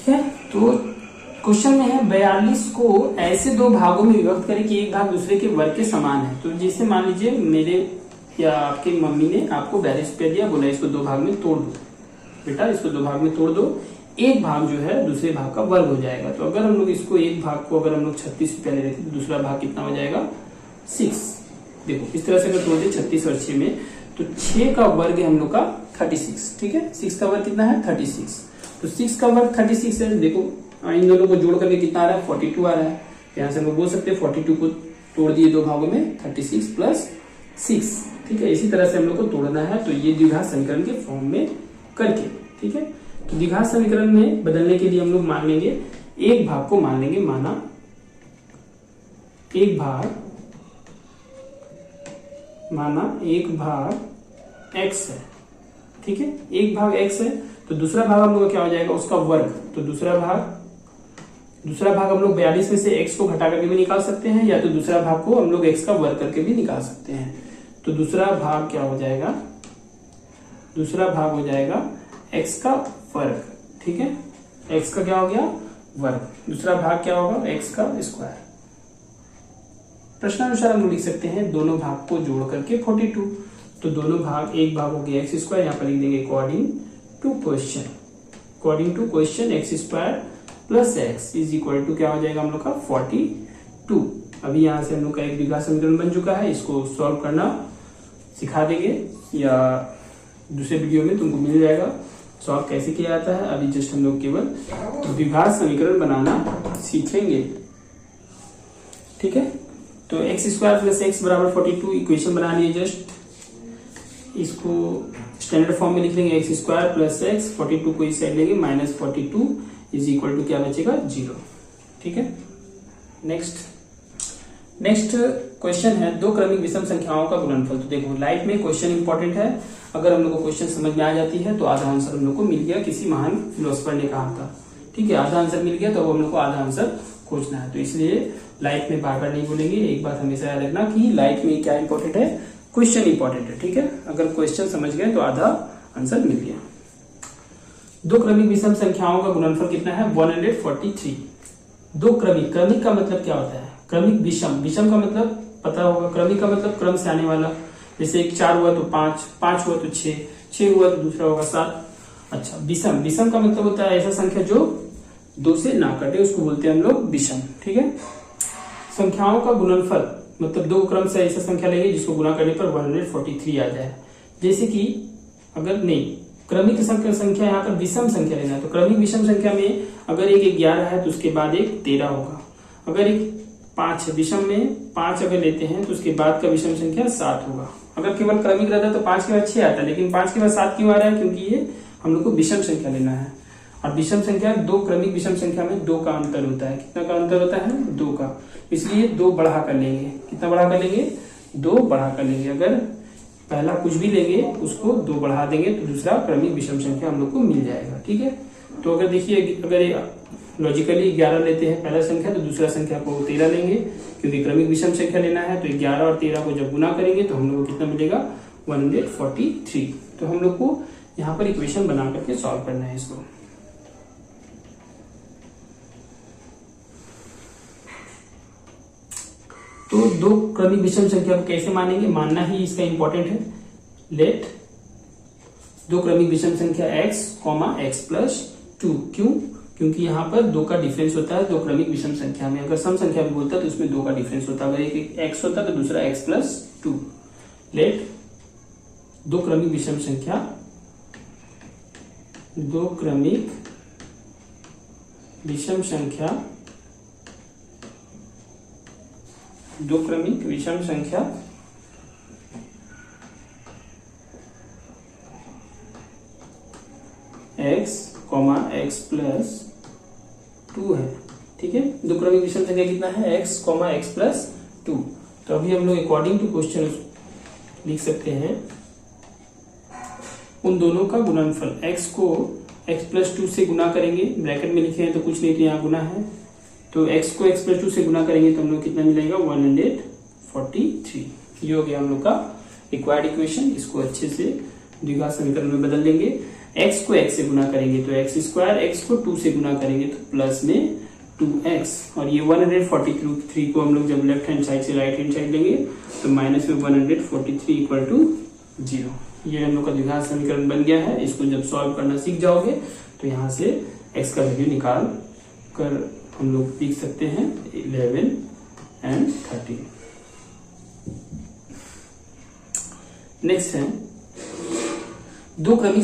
ठीक है, तो क्वेश्चन में है 42 को ऐसे दो भागों में विभक्त करें कि एक भाग दूसरे के वर्ग के समान है। तो जैसे मान लीजिए मेरे या आपकी मम्मी ने आपको 42 रुपया दिया, बोला इसको दो भाग में तोड़ दो, बेटा इसको दो भाग में तोड़ दो, एक भाग जो है दूसरे भाग का वर्ग हो जाएगा। तो अगर हम लोग इसको एक भाग को अगर हम लोग 36 रुपया ले लेते तो दूसरा भाग कितना हो जाएगा 6। देखो इस तरह से अगर तोड़ दे 36 और 6 में, तो 6 का वर्ग है हम लोग का 36। ठीक है, 6 का वर्ग कितना है 36। तो 6 का वर्ग 36 है। देखो इन दोनों को जोड़ करके कितना आ रहा है 42 आ रहा है। यहाँ से हम लोग बोल सकते हैं 42 को तोड़ दिए दो भागों में 36 प्लस 6। ठीक है, इसी तरह से हम लोग को तोड़ना है, तो ये द्विघात समीकरण के फॉर्म में करके। ठीक है, तो द्विघात समीकरण में बदलने के लिए हम लोग मान लेंगे एक भाग को मान लेंगे, माना एक भाग x है। ठीक है, एक भाग x है, तो दूसरा भाग हम लोग का क्या हो जाएगा उसका वर्ग। तो दूसरा भाग हम लोग 42 में से x को घटा करके भी निकाल सकते हैं, या तो दूसरा भाग को हम लोग x का वर्ग करके भी निकाल सकते हैं। तो दूसरा भाग क्या हो जाएगा, दूसरा भाग हो जाएगा x का वर्ग। ठीक है, x का क्या हो गया वर्ग, दूसरा भाग क्या होगा x का स्क्वायर। प्रश्नानुसार हम लोग लिख सकते हैं दोनों भाग को जोड़ करके 42। तो दोनों भाग, एक भाग हो गया एक्स स्क्वायर, यहाँ पर लिख देंगे according to question X square plus X is equal to क्या हो जाएगा हम लोग का 42। अभी यहाँ से हम लोग का एक द्विघात समीकरण बन चुका है, इसको सॉल्व करना सिखा देंगे या दूसरे वीडियो में तुमको मिल जाएगा सॉल्व कैसे किया जाता है। अभी जस्ट हम लोग केवल द्विघात समीकरण बनाना सीखेंगे। ठीक है, तो एक्स स्क्वायर प्लस एक्स बराबर 42 इक्वेशन बना लिए। जस्ट इसको स्टैंडर्ड फॉर्म में लिख लेंगे एक्स स्क्वायर प्लस एक्स, 42 को इस साइड लेंगे, माइनस 42 इज इक्वल टू क्या बचेगा 0। ठीक है, नेक्स्ट क्वेश्चन है दो क्रमिक विषम संख्याओं का गुणनफल। तो देखो लाइफ में क्वेश्चन इंपॉर्टेंट है, अगर हम लोग को क्वेश्चन समझ में आ जाती है तो आधा आंसर हम लोग को मिल गया, किसी महान फिलोसफर ने कहा था। ठीक है, आधा आंसर मिल गया तो अब हम लोग को आधा आंसर खोजना है। तो इसलिए लाइफ में बार बार नहीं बोलेंगे, एक बात हमेशा याद रखना कि लाइफ में क्या इंपॉर्टेंट है, क्वेश्चन इंपॉर्टेंट है। ठीक है, अगर क्वेश्चन समझ गए तो आधा आंसर मिल गया। दो क्रमिक विषम संख्याओं का गुणनफल कितना है 143। दो क्रमिक का मतलब क्या होता है, क्रमिक विषम का मतलब पता होगा, क्रमिक का मतलब क्रम से आने वाला। जैसे एक 4 हुआ तो 5 हुआ तो 6 हुआ तो दूसरा होगा 7। अच्छा, विषम का मतलब होता है ऐसा संख्या जो 2 से ना कटे, उसको बोलते हैं हम लोग विषम। ठीक है, संख्याओं का गुणनफल मतलब दो क्रम से ऐसा संख्या लेंगे जिसको गुणा करने पर 143 आ जाए। जैसे कि अगर नहीं क्रमिक संख्या यहाँ पर विषम संख्या लेना है, तो क्रमिक विषम संख्या में अगर एक 11 है तो उसके बाद एक 13 होगा। अगर एक 5 है, विषम में 5 अगर लेते हैं तो उसके बाद का विषम संख्या 7 होगा। अगर केवल क्रमिक रहता तो 5 के बाद 6 आता है, लेकिन 5 के बाद 7 क्यों आ रहा है, क्योंकि ये हम लोग को विषम संख्या लेना है। और विषम संख्या दो क्रमिक विषम संख्या में 2 का अंतर होता है। कितना का अंतर होता है 2 का, इसलिए 2 बढ़ा कर लेंगे। कितना बढ़ा कर लेंगे 2 बढ़ा कर लेंगे। अगर पहला कुछ भी लेंगे उसको 2 बढ़ा देंगे तो दूसरा क्रमिक विषम संख्या हम लोग को मिल जाएगा। ठीक है, तो अगर देखिए अगर लॉजिकली 11 लेते हैं पहला संख्या तो दूसरा संख्या को 13 लेंगे, क्योंकि क्रमिक विषम संख्या लेना है। तो 11 और 13 को जब गुना करेंगे तो हम लोग को कितना मिलेगा 143। तो हम लोग को यहाँ पर इक्वेशन बना करके सॉल्व करना है इसको। तो दो क्रमिक विषम संख्या को कैसे मानेंगे, मानना ही इसका इंपॉर्टेंट है। लेट दो क्रमिक विषम संख्या x, x+2। क्यों, क्योंकि यहाँ पर 2 का डिफरेंस होता है दो क्रमिक विषम संख्या में। अगर सम संख्या में बोलता तो उसमें 2 का डिफरेंस होता है, अगर एक x होता तो दूसरा x+2। लेट दो क्रमिक विषम संख्या, दो क्रमिक विषम संख्या x, x+2 है। ठीक है, दो क्रमिक विषम संख्या कितना है x, x+2। तो अभी हम लोग अकॉर्डिंग टू क्वेश्चन लिख सकते हैं उन दोनों का गुणनफल। x को x+2 से गुना करेंगे, ब्रैकेट में लिखे हैं तो कुछ नहीं, तो यहाँ गुना है। तो x को x+2 से गुना करेंगे तो हम लोग कितना मिलेगा 143। ये हो गया हम लोग का रिक्वायर्ड इक्वेशन। इसको अच्छे से द्विघात समीकरण में बदल देंगे। x को x से गुना करेंगे तो x स्क्वायर, x को 2 से गुना करेंगे तो प्लस में 2x, और ये 143 को हम लोग जब लेफ्ट हैंड साइड से राइट हैंड साइड लेंगे तो माइनस में 143 इक्वल टू 0। ये हम लोग का द्विघात समीकरण बन गया है। इसको जब सॉल्व करना सीख जाओगे तो यहाँ से x का वैल्यू निकाल कर हम लोग लिख सकते हैं 11 and 13। नेक्स्ट है दो क्रमिक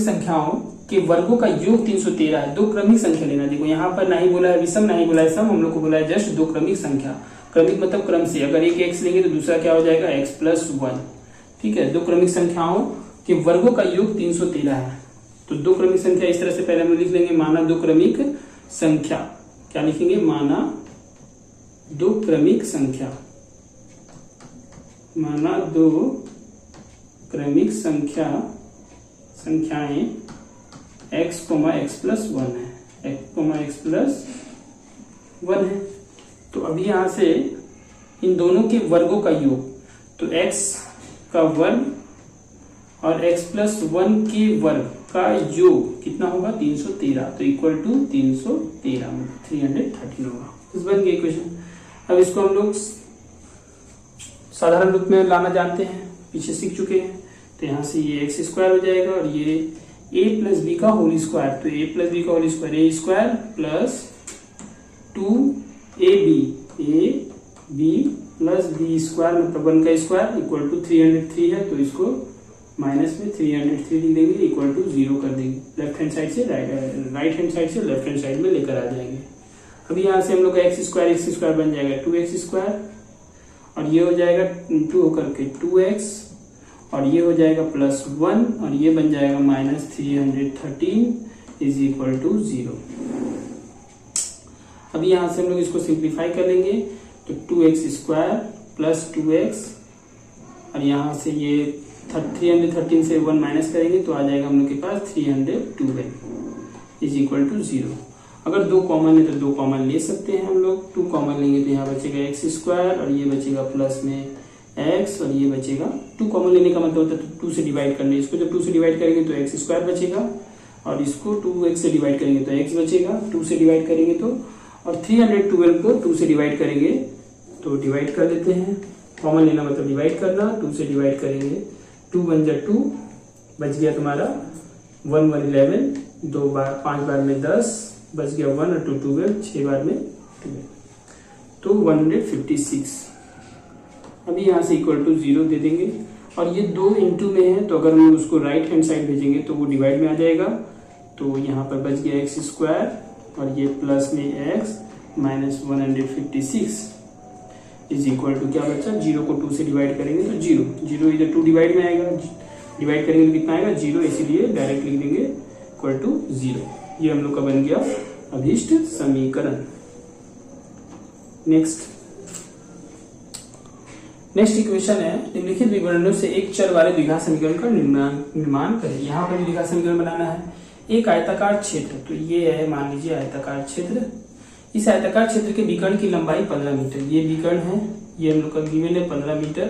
संख्याओं के वर्गों का योग 313 है। दो क्रमिक संख्या लेना। देखो यहाँ पर नहीं बोला है विषम, नहीं बोला है सम, हम लोग को बोला है जस्ट दो क्रमिक संख्या। क्रमिक मतलब क्रम से, अगर एक x लेंगे तो दूसरा क्या हो जाएगा x+1। ठीक है, दो क्रमिक संख्याओं के वर्गों का योग 313 है। तो दो क्रमिक संख्या इस तरह से पहले हम लिख लेंगे, माना दो क्रमिक संख्या। क्या लिखेंगे? माना दो क्रमिक संख्या, माना दो क्रमिक संख्याएं x, x+1 है, x+1 है। तो अभी यहां से इन दोनों के वर्गों का योग, तो x का वर्ग और x+1 के वर्ग का योग कितना होगा? 313। तो इक्वल टू 313 मतलब 313 होगा। इस बन गई इक्वेशन। अब इसको हम लोग साधारण रूप में लाना जानते हैं, पीछे सीख चुके हैं। तो यहाँ से ये x स्क्वायर हो जाएगा और ये a+b का होल स्क्वायर, तो a+b का whole square a square plus 2ab plus b square मतलब 1 का स्क्वायर इक्वल टू 303 है। तो इसको माइनस में 303 लिख देंगे, इक्वल टू 0 कर देंगे। लेफ्ट हैंड साइड से राइट हैंड साइड से लेफ्ट हैंड साइड में लेकर आ जाएंगे। अभी यहाँ से हम लोग का x स्क्वायर बन जाएगा 2x स्क्वायर, और ये हो जाएगा 2 होकर के 2x, और ये हो जाएगा +1, और ये बन जाएगा -313 इज इक्वल टू 0। अभी यहां से हम लोग इसको सिंप्लीफाई कर लेंगे तो 2x स्क्वायर प्लस 2x, और यहां से ये 313 से 1 माइनस करेंगे तो आ जाएगा हम लोग के पास 312 इज इक्वल टू 0। अगर दो कॉमन है तो दो कॉमन ले सकते हैं हम लोग। 2 कॉमन लेंगे तो यहाँ बचेगा x स्क्वायर, और ये बचेगा प्लस में x, और ये बचेगा 2 कॉमन लेने का मतलब होता है तो 2 से डिवाइड करने। इसको जब 2 से डिवाइड करेंगे तो x स्क्वायर बचेगा, और इसको 2x से डिवाइड करेंगे तो x बचेगा 2 से डिवाइड करेंगे तो, और 312 को 2 से डिवाइड करेंगे तो डिवाइड कर लेते हैं। कॉमन लेना मतलब डिवाइड करना, 2 से डिवाइड करेंगे 2 × 2 बच गया तुम्हारा 1 1 11, 2 बार 5 बार में 10 बच गया 1 और 2 12, 6 बार में 12, तो 156। अभी यहाँ से इक्वल टू 0 दे देंगे, और ये 2 इंटू में है तो अगर हम उसको राइट हैंड साइड भेजेंगे तो वो डिवाइड में आ जाएगा। तो यहाँ पर बच गया x स्क्वायर, और ये प्लस में x minus 156 is equal to क्या बचा? 0 को 2 से डिवाइड करेंगे तो 0 इधर 2 डिवाइड में आएगा, डिवाइड करेंगे तो कितना आएगा? 0, इसीलिए डायरेक्ट लिख देंगे इक्वल टू 0। ये हम लोग का बन गया अभीष्ट समीकरण। नेक्स्ट इक्वेशन है, निम्नलिखित विवरणों से एक चर वाले द्विघात समीकरण का निर्माण करें। यहाँ पर द्विघात समीकरण बनाना है। एक आयताकार क्षेत्र, तो ये है मान लीजिए आयताकार क्षेत्र। इस आयताकार क्षेत्र के विकर्ण की लंबाई 15 मीटर, ये विकर्ण है, ये हम लोग का गिवन है 15 मीटर,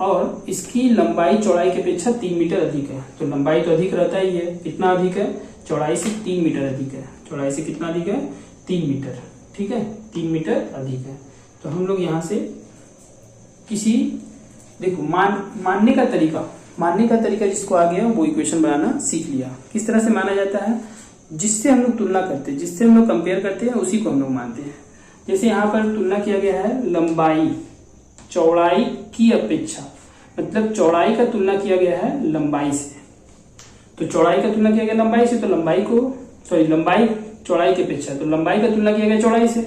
और इसकी लंबाई चौड़ाई की अपेक्षा 3 मीटर अधिक है। तो लंबाई तो अधिक रहता ही है, कितना अधिक है? चौड़ाई से 3 मीटर अधिक है। चौड़ाई से कितना अधिक है? 3 मीटर। ठीक है, 3 मीटर अधिक है। तो हम लोग यहाँ से किसी, देखो मानने का तरीका जिसको आ गया वो इक्वेशन बनाना सीख लिया। किस तरह से माना जाता है? जिससे हम लोग तुलना करते हैं, जिससे हम लोग कंपेयर करते हैं उसी को हम लोग मानते हैं। जैसे यहाँ पर तुलना किया गया है लंबाई चौड़ाई की अपेक्षा, मतलब चौड़ाई का तुलना किया गया है लंबाई से। तो चौड़ाई का तुलना किया गया लंबाई से, तो लंबाई चौड़ाई की अपेक्षा, तो लंबाई का तुलना किया गया चौड़ाई से,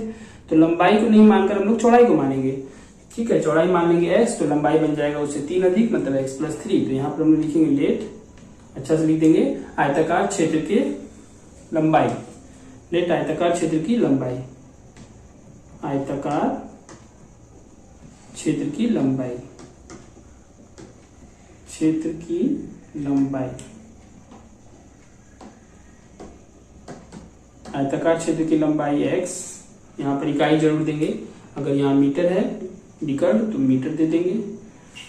तो लंबाई को नहीं मानकर हम लोग चौड़ाई को मानेंगे। ठीक है, चौड़ाई मान लेंगे x, तो लंबाई बन जाएगा उससे 3 अधिक मतलब x+3। तो यहाँ पर हम लोग लिखेंगे लेट, अच्छा से लिख देंगे आयताकार क्षेत्र की लंबाई, लेट आयताकार क्षेत्र की लंबाई, आयताकार क्षेत्र की लंबाई, क्षेत्र की लंबाई, आयताकार क्षेत्र की लंबाई x। यहाँ पर इकाई जरूर देंगे, अगर यहाँ मीटर है विकर्ण तो मीटर दे देंगे,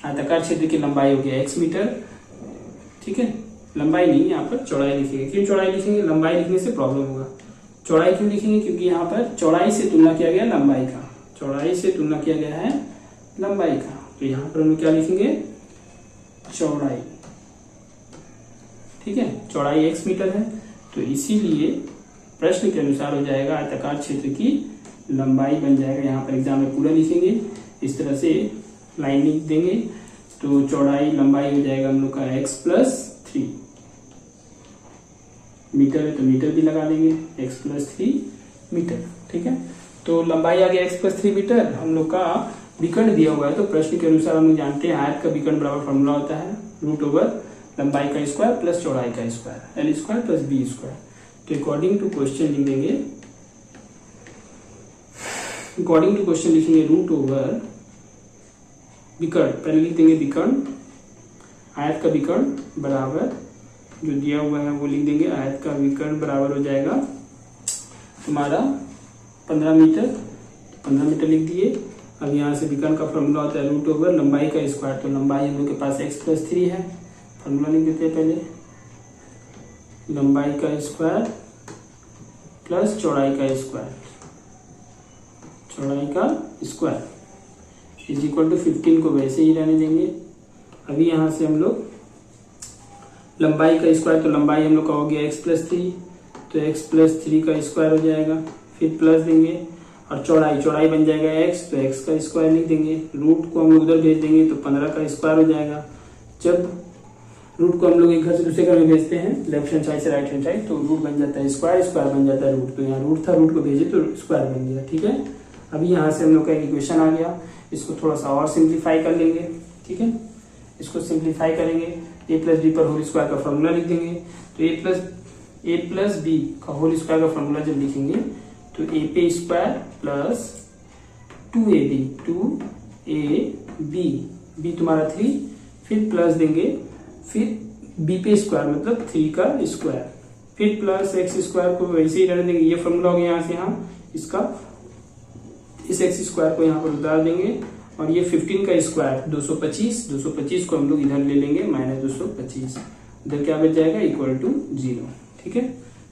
आयताकार क्षेत्र की लंबाई हो गया x मीटर, ठीक है। लंबाई नहीं, यहाँ पर चौड़ाई लिखेंगे। क्यों चौड़ाई लिखेंगे? लंबाई लिखने से प्रॉब्लम होगा। चौड़ाई क्यों लिखेंगे? क्योंकि यहाँ पर चौड़ाई से तुलना किया गया लंबाई का, चौड़ाई से तुलना किया गया है लंबाई का, तो यहाँ पर हम क्या लिखेंगे? चौड़ाई, ठीक है। चौड़ाई x मीटर है, तो इसीलिए प्रश्न के अनुसार हो जाएगा आयताकार क्षेत्र की लंबाई बन जाएगा। यहाँ पर एग्जाम में पूरा लिखेंगे, इस तरह से लाइन लिख देंगे, तो चौड़ाई लंबाई हो जाएगा हम लोग का x+3 मीटर है, तो मीटर भी लगा देंगे, x+3 मीटर, ठीक है। तो लंबाई आ गया x+3 मीटर। हम लोग का विकर्ण दिया हुआ है, तो प्रश्न के अनुसार हम लोग जानते हैं आयत का विकर्ण बराबर फॉर्मूला होता है √ लंबाई का स्क्वायर प्लस चौड़ाई का स्क्वायर, l² प्लस b²। तो अकॉर्डिंग टू क्वेश्चन लिख देंगे, अकॉर्डिंग टू क्वेश्चन लिखेंगे √ विकर्ण, पहले लिख देंगे विकर्ण, आयत का विकर्ण बराबर जो दिया हुआ है वो लिख देंगे, आयत का विकर्ण बराबर हो जाएगा तुम्हारा 15 मीटर, 15 मीटर लिख दिए। अब यहाँ से विकर्ण का फॉर्मूला होता है √ लंबाई का स्क्वायर, तो लंबाई हम लोग के पास x+3 है, फॉर्मूला लिख देते हैं पहले, लंबाई का स्क्वायर प्लस चौड़ाई का स्क्वायर, चौड़ाई का स्क्वायर इज इक्वल टू 15 को वैसे ही रहने देंगे। अभी यहाँ से हम लोग लंबाई का स्क्वायर, तो लंबाई हम लोग का हो गया x+3, तो x+3 का स्क्वायर हो जाएगा, फिर प्लस देंगे, और चौड़ाई, चौड़ाई बन जाएगा x, तो x का स्क्वायर लिख देंगे, रूट को हम लोग उधर भेज देंगे तो 15 का स्क्वायर हो जाएगा। जब रूट को हम लोग एक घर से दूसरे घर में भेजते हैं, लेफ्ट हैंड साइड से राइट हैंड साइड, तो रूट बन जाता है स्क्वायर, स्क्वायर बन जाता है रूट, तो यहाँ रूट था, रूट को भेजे तो स्क्वायर बन गया, ठीक है। अभी यहाँ से हम लोग का एक इक्वेशन आ गया, इसको थोड़ा सा और सिंप्लीफाई कर लेंगे, ठीक है। इसको सिंप्लीफाई करेंगे, a+b पर होल स्क्वायर का फॉर्मूला लिख देंगे, तो a+b का होल स्क्वायर का फॉर्मूला जब लिखेंगे तो a पे स्क्वायर प्लस 2ab, b तुम्हारा 3, फिर प्लस देंगे, फिर b पे स्क्वायर मतलब 3 का स्क्वायर, फिर प्लस x² को वैसे ही रहने देंगे, ये फॉर्मूला हो गया यहाँ से यहाँ इसका, इस x² को यहाँ पर उतार देंगे, और ये 15 का स्क्वायर 225, 225 को हम लोग इधर ले लेंगे -225, इधर क्या बच जाएगा =0, ठीक है।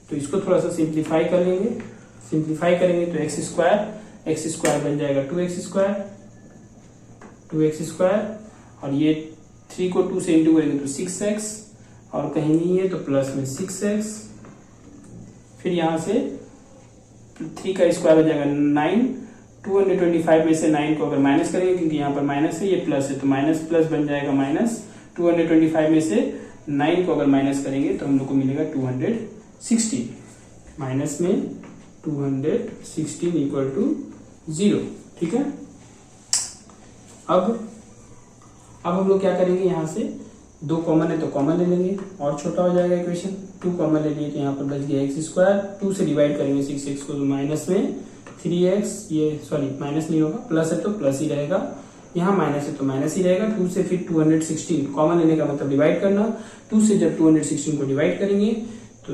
तो इसको थोड़ा सा सिंप्लीफाई कर लेंगे, सिंप्लीफाई करेंगे तो x² बन जाएगा 2x², और ये 3 को 2 से इंटू करेंगे तो 6x, और कहीं नहीं है तो प्लस में 6x, फिर यहाँ से 3 का स्क्वायर हो जाएगा 9, 225 में से 9 को अगर माइनस करेंगे, क्योंकि यहाँ पर माइनस है, ये प्लस है, तो माइनस प्लस बन जाएगा माइनस, 225 में से 9 को अगर माइनस करेंगे तो हम लोग को मिलेगा 216, माइनस में 216 इक्वल टू 0, ठीक है। अब हम लोग क्या करेंगे, यहाँ से 2 कॉमन है तो कॉमन ले लेंगे, और छोटा हो जाएगा इक्वेशन, 2 कॉमन ले लिए तो यहाँ पर बच गया x², 2 से डिवाइड करेंगे 6x को, तो माइनस में 3x, ये सॉरी माइनस नहीं होगा, प्लस है तो प्लस ही रहेगा, यहाँ माइनस है तो माइनस ही रहेगा। 2 से फिर 216 कॉमन लेने का मतलब डिवाइड करना, 2 से जब 216 को डिवाइड करेंगे तो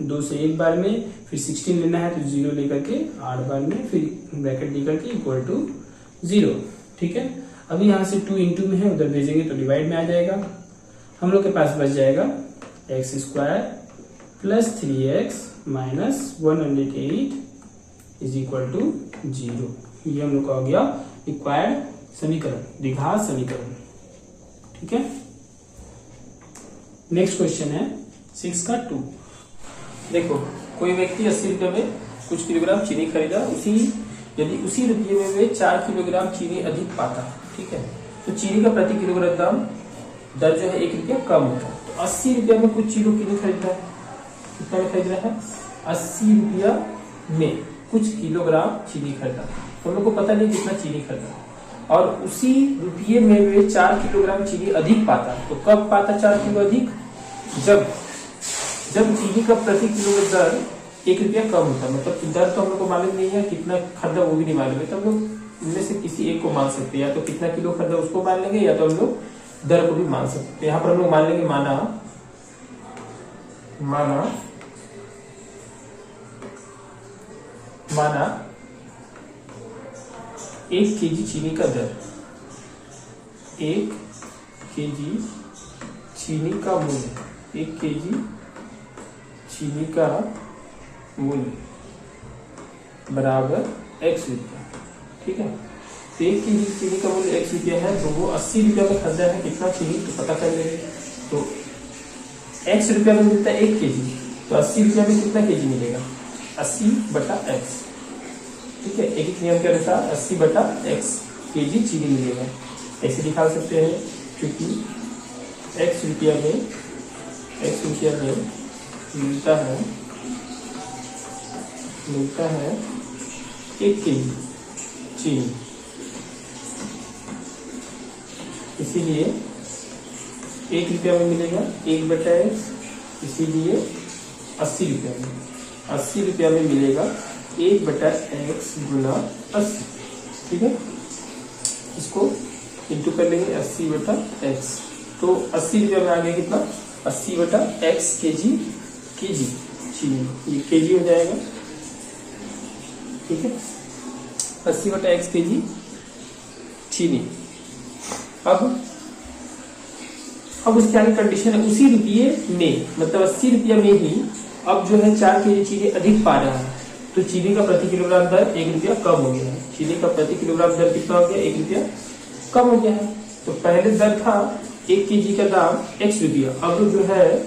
2 से एक बार में, फिर 16 लेना है तो 0 लेकर के 8 बार में, फिर ब्रैकेट लेकर के इक्वल टू 0, ठीक है। अभी यहाँ से 2 इंटू में है, उधर भेजेंगे तो डिवाइड में आ जाएगा, हम लोग के पास बच जाएगा x² plus 3x minus 108 is equal to 0। ये हम लोग का हो गया रिक्वायर्ड समीकरण, द्विघात समीकरण, ठीक है। नेक्स्ट क्वेश्चन है 6 का 2। देखो, कोई व्यक्ति 80 रुपये में कुछ किलोग्राम चीनी खरीदा, यदि उसी रुपये में वे 4 किलोग्राम चीनी अधिक पाता, ठीक है, तो चीनी का प्रति किलोग्राम दाम दर जो है 1 रुपया कम होता है। तो 80 रुपया में कुछ चीनी खरीद रहा है, कितना में खरीद रहा है? 80 रुपया में कुछ किलोग्राम चीनी खरीदा, तो हम लोग को पता नहीं कितना चीनी खरीदा, और उसी रुपये में वे 4 किलोग्राम चीनी अधिक पाता। तो कब पाता 4 किलो अधिक? जब चीनी का प्रति किलो दर 1 रुपया कम होता, मतलब दर तो हम लोग को मालूम नहीं है, कितना खरीदा वो भी नहीं मालूम है, तो हम लोग इनमें से किसी एक को मान सकते हैं, या तो कितना किलो खरीदा उसको मान लेंगे, या तो हम लोग दर को भी मान सकते हैं। यहाँ पर हम लोग मान लेंगे माना 1 केजी चीनी का दर, 1 kg चीनी का मूल्य, 1 kg चीनी का मूल्य बराबर x रुपया। ठीक है, तो 1 kg चीनी का मूल्य x रुपया है, तो वो 80 रुपया में खरीदा है कितना चीनी, तो पता कर लेंगे। तो x रुपया में मिलता है 1 kg, तो 80 रुपया में कितना kg मिलेगा, 80/x। ठीक है, एक नियम के अनुसार 80/x kg चीनी मिलेगा। ऐसे दिखा सकते हैं, क्योंकि x रुपया में मिलता है 1 kg चीनी, इसीलिए 1 रुपया में मिलेगा 1/x, इसीलिए 80 रुपया में मिलेगा 1/x गुना 80। ठीक है, इसको इंटू कर लेंगे 80/x, तो 80 रुपया में आ गया कितना, 80/x kg चीनी, ये kg हो जाएगा। ठीक है, 80/x kg चीनी। अब उसके आगे कंडीशन है, उसी रुपये में, मतलब 80 रुपया में ही अब जो है 4 kg चीनी अधिक पा रहा है, तो चीनी का प्रति किलोग्राम दर 1 रुपया कम हो गया है। चीनी का प्रति किलोग्राम दर कितना हो गया, 1 रुपया कम हो गया है। तो पहले दर था 1 kg का दाम x रुपया, अब जो है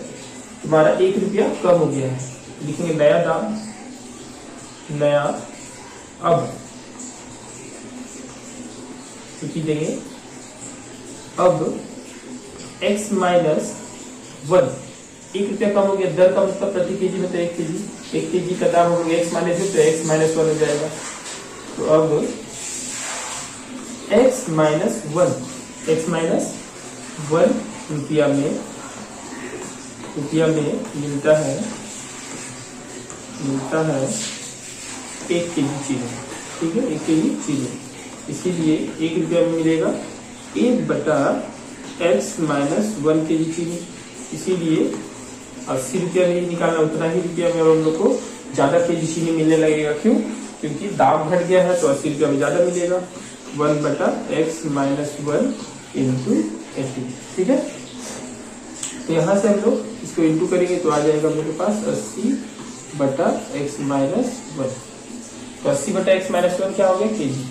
तुम्हारा 1 रुपया कम हो गया है। लिखेंगे नया दाम, नया अब देंगे, अब x माइनस 1, 1 रुपया कम हो गया, दर का मतलब प्रति केजी में, तो 1 kg का दाम हो गया x माइनस 1, तो x माइनस 1 हो जाएगा। तो अब x माइनस 1 रुपया में मिलता है 1 kg चीनी। ठीक है, 1 kg चीनी, इसीलिए 1 रुपया में मिलेगा 1/x माइनस 1 kg चीनी, इसीलिए 80 रुपया नहीं निकालना, उतना ही रुपया में हम लोग को ज्यादा केजी चीनी मिलने लगेगा। क्यों, क्योंकि दाम घट गया है, तो 80 रुपया में ज्यादा मिलेगा, 1/x माइनस 1 इंटू 80। ठीक है, तो यहाँ से हम लोग इसको इंटू करेंगे तो आ जाएगा मेरे पास 80/x माइनस 1। तो 80/x माइनस 1 क्या हो गया, केजी।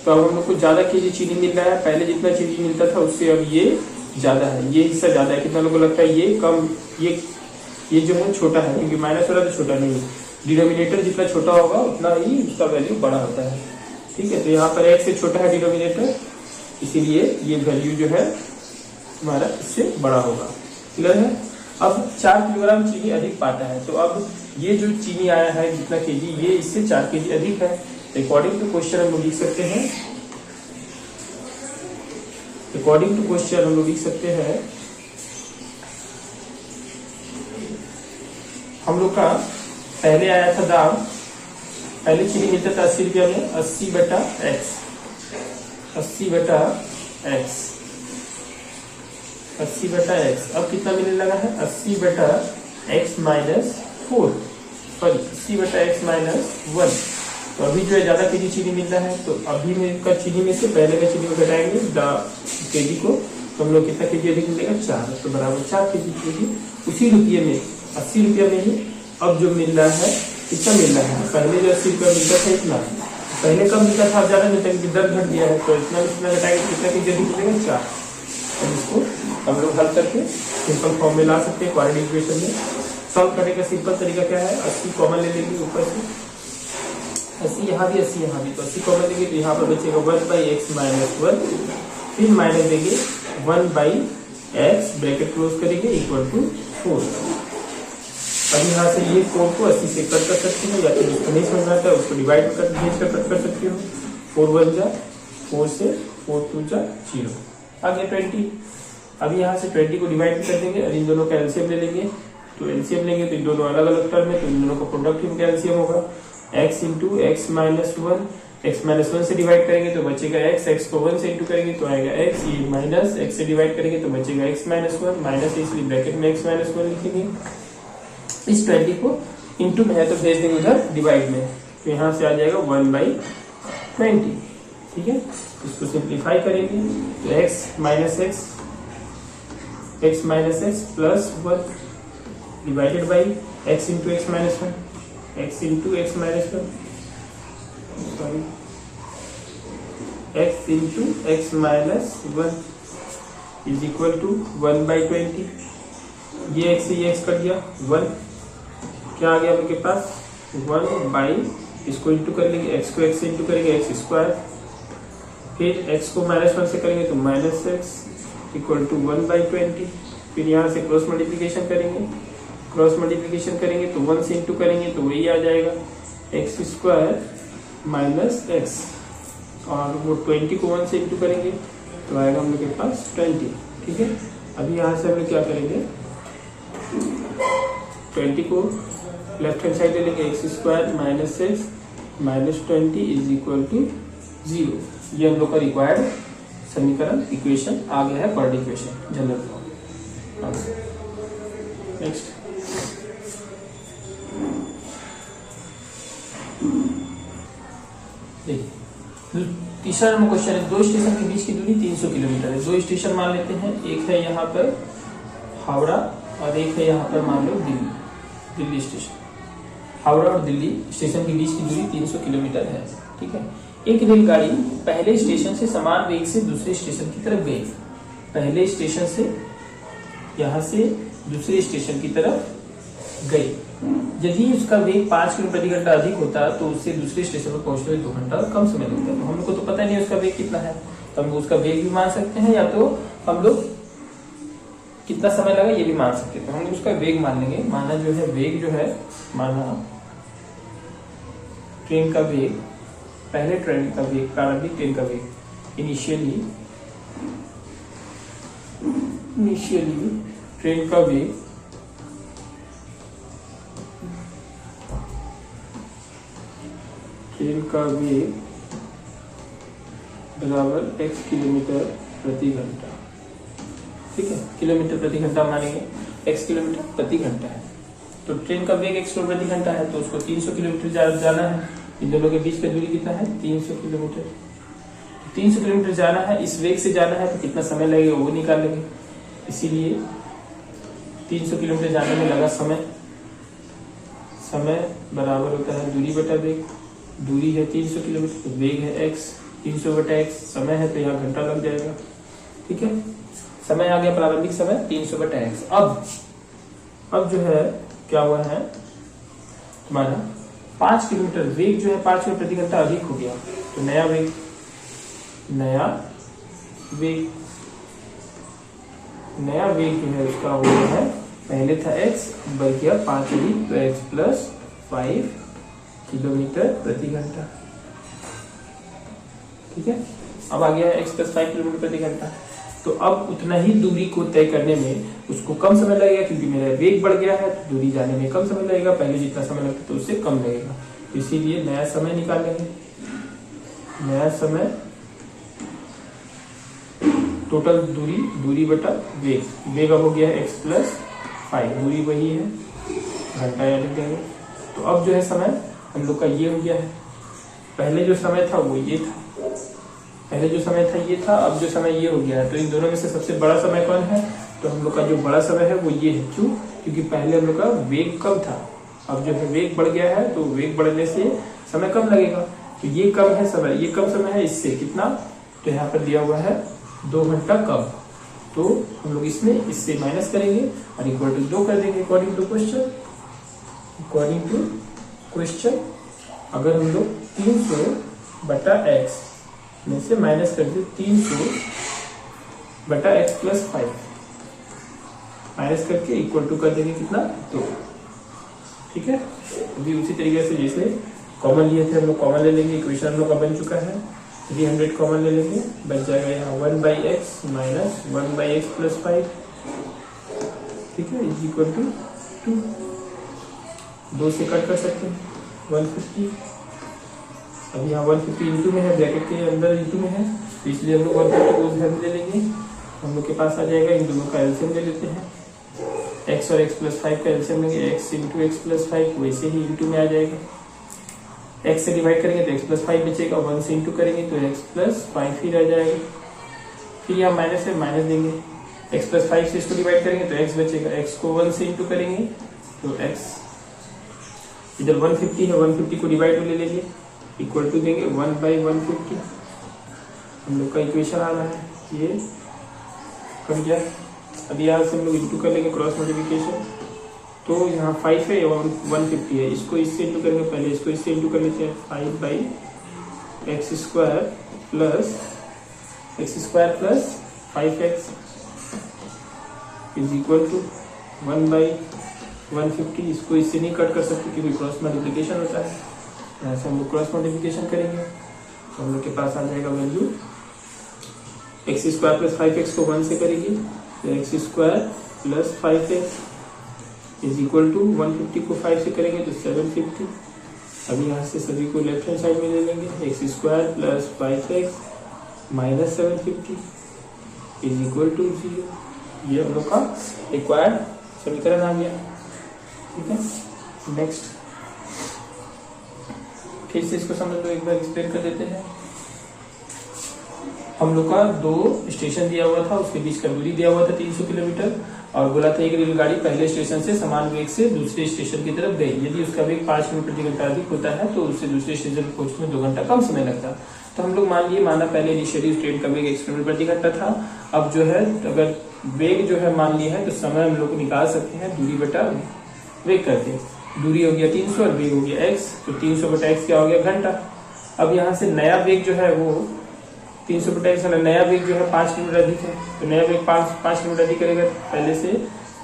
तो अब हम लोग को ज्यादा केजी चीनी मिल रहा है, पहले जितना चीनी मिलता था उससे अब ये ज्यादा है, ये हिस्सा ज्यादा है। कितना लोगों को लगता है ये कम, ये जो है छोटा है, क्योंकि माइनस वाला तो छोटा नहीं है, डिनोमिनेटर जितना छोटा होगा उतना ही उसका वैल्यू बड़ा होता है। ठीक है, तो यहाँ पर x से छोटा है डिनोमिनेटर, इसीलिए ये वैल्यू जो है हमारा इससे बड़ा होगा। क्लियर है। अब 4 किलोग्राम चीनी अधिक पाता है, तो अब ये जो चीनी आया है जितना केजी, ये इससे 4 केजी अधिक है। अकॉर्डिंग टू क्वेश्चन हम लोग लिख सकते हैं, अकॉर्डिंग टू क्वेश्चन हम लोग लिख सकते हैं, हम लोग का पहले आया था दाम, पहले चीनी मिलता था 80 रुपया में, 80/x, 80/x। अब कितना मिलने लगा है, 80/x minus 4, sorry 80/x minus 1। तो अभी जो है ज्यादा केजी चीनी मिल रहा है, तो अभी में का चीनी में से पहले का चीनी को घटाएंगे केजी को, तो हम लोग कितना केजी अधिक मिलेगा, 4, तो बराबर 4 केजी केजी। उसी रुपये में 80 रुपया में ही अब जो मिल रहा है कितना मिल रहा है, पहले जो 80 रुपया मिलता था इतना, पहले कम मिलता था, ज्यादा मिलता है, दर घट गया है, तो इतना घटाएंगे कितना केजी अधिक मिलेगा, 4। तो इसको हम लोग हल करके सिंपल फॉर्म में ला सकते हैं। क्वाड्रेटिक इक्वेशन में सॉल्व करने का सिंपल तरीका क्या है, 80 कॉमन ले लेंगे ऊपर से, 80 यहाँ भी 80 यहाँ भी, तो 80 कॉमन लेंगे तो यहाँ पर बचेगा 1/x माइनस 1, फिर माइनस देंगे 1/x, ब्रैकेट क्लोज करेंगे, इक्वल टू 4। अब यहाँ से ये 4 को 80 से कट कर सकते हो, या फिर जिसको नहीं समझना आता है उसको डिवाइड कर कट कर सकते हो। 4 1 जा 4 से, 4 2 जा 0, आगे 20। अब यहाँ से 20 को डिवाइड कर देंगे और इन दोनों का एलसीएम ले लेंगे, तो एलसीएम लेंगे तो इन दोनों अलग अलग टर्म है, तो इन दोनों का प्रोडक्ट इनका एलसीएम होगा, x into x minus 1, x minus 1 से डिवाइड करेंगे तो बचेगा x, x को 1 से इंटू करेंगे तो आएगा x, ये माइनस x से डिवाइड करेंगे तो बचेगा x माइनस 1, माइनस इसलिए ब्रैकेट में x माइनस 1 लिखेंगे। इस 20 को इंटू में है तो भेज देंगे उधर डिवाइड में, तो यहाँ से आ जाएगा 1/20। ठीक है, इसको सिंप्लीफाई करेंगे तो x minus X plus 1 divided by x into X minus 1, x into X minus 1, sorry x into X minus 1 is equal to 1/20। ये x से ये x कट गया 1, क्या आ गया आपके पास 1 बाई, इसको इंटू कर लेंगे, x को x से इंटू करेंगे x स्क्वायर, फिर x को -1 से करेंगे तो -x इक्वल टू 1/20। फिर यहाँ से क्रॉस मल्टीप्लिकेशन करेंगे तो 1 से इंटू करेंगे तो वही आ जाएगा x स्क्वायर माइनस x, और वो 20 को 1 से इंटू करेंगे तो आएगा हम लोग के पास 20। ठीक है, अभी यहाँ से हम लोग क्या करेंगे, 20 को लेफ्ट हैंड साइड ले लेंगे, x square minus x minus 20 is equal to 0। ये हम लोग का रिक्वायर्ड समीकरण इक्वेशन आ गया है, quadratic equation general form. Next देखिए, तीसरा नंबर क्वेश्चन है, दो स्टेशन के बीच की दूरी 300 किलोमीटर है। दो स्टेशन मान लेते हैं, एक है यहाँ पर हावड़ा और एक है यहाँ पर मान लो दिल्ली स्टेशन। हावड़ा और दिल्ली स्टेशन के बीच की दूरी 300 किलोमीटर है। ठीक है, एक रेलगाड़ी पहले स्टेशन से समान वेग से दूसरे स्टेशन की तरफ गई। पहले स्टेशन से यहाँ से दूसरे स्टेशन की तरफ गई। यदि उसका वेग 5 किलोमीटर प्रति घंटा अधिक होता तो उससे दूसरे स्टेशन पर पहुंचने में 2 घंटा और कम समय लगता है। तो हम लोग को तो पता नहीं उसका वेग कितना है, तो हम उसका वेग भी मान सकते हैं, या तो हम लोग कितना समय लगा ये भी मान सकते हैं। तो हम लोग उसका वेग मान लेंगे। माना जो है वेग जो है, माना ट्रेन का वेग, पहले ट्रेन का वेग, प्रारंभिक ट्रेन का वेग, इनिशियली ट्रेन का वेग बराबर x किलोमीटर प्रति घंटा। ठीक है, किलोमीटर प्रति घंटा मानेंगे, x किलोमीटर प्रति घंटा है तो ट्रेन का वेग x किलोमीटर प्रति घंटा है, तो उसको 300 किलोमीटर जाना है। इन दोनों के बीच का दूरी कितना है, 300 किलोमीटर। 300 किलोमीटर जाना है, इस वेग से जाना है तो कितना समय लगेगा वो निकालेंगे। इसीलिए 300 किलोमीटर जाने में लगा समय बराबर होता है दूरी बटा वेग। दूरी है 300 किलोमीटर, तो वेग है x, 300 बटा x, समय है तो यहाँ घंटा लग जाएगा। ठीक है, समय आ गया, प्रारंभिक समय 300 बटा x। अब जो है क्या हुआ है, तुम्हारा 5 किलोमीटर वेग जो है 5 किलोमीटर प्रति घंटा अधिक हो गया, तो नया वेग जो है उसका हो गया है, पहले था x बढ़ गया 5 अधिक, तो x प्लस 5 किलोमीटर प्रति घंटा। ठीक है, अब आ गया है x प्लस 5 किलोमीटर प्रति घंटा। तो अब उतना ही दूरी को तय करने में उसको कम समय लगेगा, क्योंकि मेरा वेग बढ़ गया है तो दूरी जाने में कम समय लगेगा। पहले जितना समय लगता तो उससे कम लगेगा, इसीलिए नया समय निकालेंगे। नया समय टोटल दूरी बटा वेग अब हो गया है x प्लस 5, दूरी वही है, घंटा याद लिख देंगे। तो अब जो है समय हम लोग का ये हो गया है, पहले जो समय था वो ये था, अब जो समय ये हो गया है। तो इन दोनों में से सबसे बड़ा समय कौन है, तो हम लोग का जो बड़ा समय है वो ये है। क्यों, क्योंकि पहले हम लोग का वेग कम था, अब जो है वेग बढ़ गया है, तो वेग बढ़ने से समय कम लगेगा। तो ये कम है समय, ये कम समय है, इससे कितना, तो यहाँ पर दिया हुआ है 2 घंटा कम। तो हम लोग इससे माइनस करेंगे और इक्वल टू 2 कर देंगे अकॉर्डिंग टू क्वेश्चन। अगर हम लोग 300 बटा x में से माइनस कर दे 300 बटा x प्लस 5, माइनस करके इक्वल टू कर देंगे कितना, 2। ठीक है, अभी उसी तरीके से जैसे कॉमन लिए थे हम लोग कॉमन ले लेंगे। इक्वेशन हम लोग का बन चुका है, 300 कॉमन ले लेंगे, बच जाएगा यहाँ 1/x माइनस 1/x प्लस 5। ठीक है, इज इक्वल टू 2, 2 से कट कर सकते हैं 150। अब यहाँ 150 इंटू में है, ब्रैकेट के अंदर इंटू में है, तो इसलिए हम लोग 150 को उधर ले लेंगे। हम लोग के पास आ जाएगा, इन दोनों का एलसीएम ले लेते हैं। x और x प्लस 5 का एलसीएम लेंगे, x इंटू एक्स प्लस 5, वैसे ही इंटू में आ जाएगा। x से डिवाइड करेंगे तो x प्लस 5 बचेगा, 1 से इंटू करेंगे तो x प्लस 5 ही रह जाएगा। फिर यहाँ माइनस से माइनस देंगे, x प्लस 5 से इसको डिवाइड करेंगे तो x बचेगा, x को 1 से इंटू करेंगे तो x इधर 150 है, 150 को डिवाइड में ले लेंगे, इक्वल टू देंगे 1/150। हम लोग का इक्वेशन आ रहा है ये कट गया। अब यहाँ से हम लोग इंटू कर लेंगे क्रॉस मल्टीप्लिकेशन, तो यहाँ 5 है, 150 है, इसको इससे इंटू करेंगे, पहले इसको इससे इंटू कर लेते हैं, 5/x² plus 5x is equal to 1/150। इसको इससे नहीं कट कर सकते क्योंकि क्रॉस मल्टीप्लिकेशन होता है, यहाँ से हम लोग क्रॉस मल्टीप्लिकेशन करेंगे तो हम लोग के पास आ जाएगा वैल्यू x² प्लस 5x को 1 से करेंगे तो x² plus 5x is equal to 150 को 5 से करेंगे तो 750। अब यहाँ से सभी को लेफ्ट हैंड साइड में ले लेंगे, x² plus 5x minus 750 is equal to 0। ये हम लोग का रिक्वायर्ड समीकरण आ गया। ठीक है, नेक्स्ट फिर से इसको समझ लो, एक बार एक्सप्लेन कर देते हैं। हम लोग का 2 स्टेशन दिया हुआ था, उसके बीच का दूरी दिया हुआ था 300 किलोमीटर, और बोला था एक रेलगाड़ी पहले स्टेशन से समान वेग से दूसरे स्टेशन की तरफ गई। यदि उसका वेग 5 किलोमीटर प्रति घंटा अधिक होता है तो उससे दूसरे स्टेशन पर पहुंचने में 2 घंटा कम समय लगता। तो हम लोग माना पहले इनिशियली ट्रेन का वेग 1 किलोमीटर प्रति घंटा था। अब जो है अगर वेग जो है मान लिया है तो समय हम लोग निकाल सकते हैं दूरी बटा वेग करके। दूरी हो गया 300 और वेग हो गया x, तो 300 बटा x क्या हो गया घंटा। अब यहाँ से नया वेग जो है वो 300 बटा x वाला नया वेग जो है 5 किलोमीटर अधिक है, तो नया वेग 5 किलोमीटर अधिक करेगा पहले से,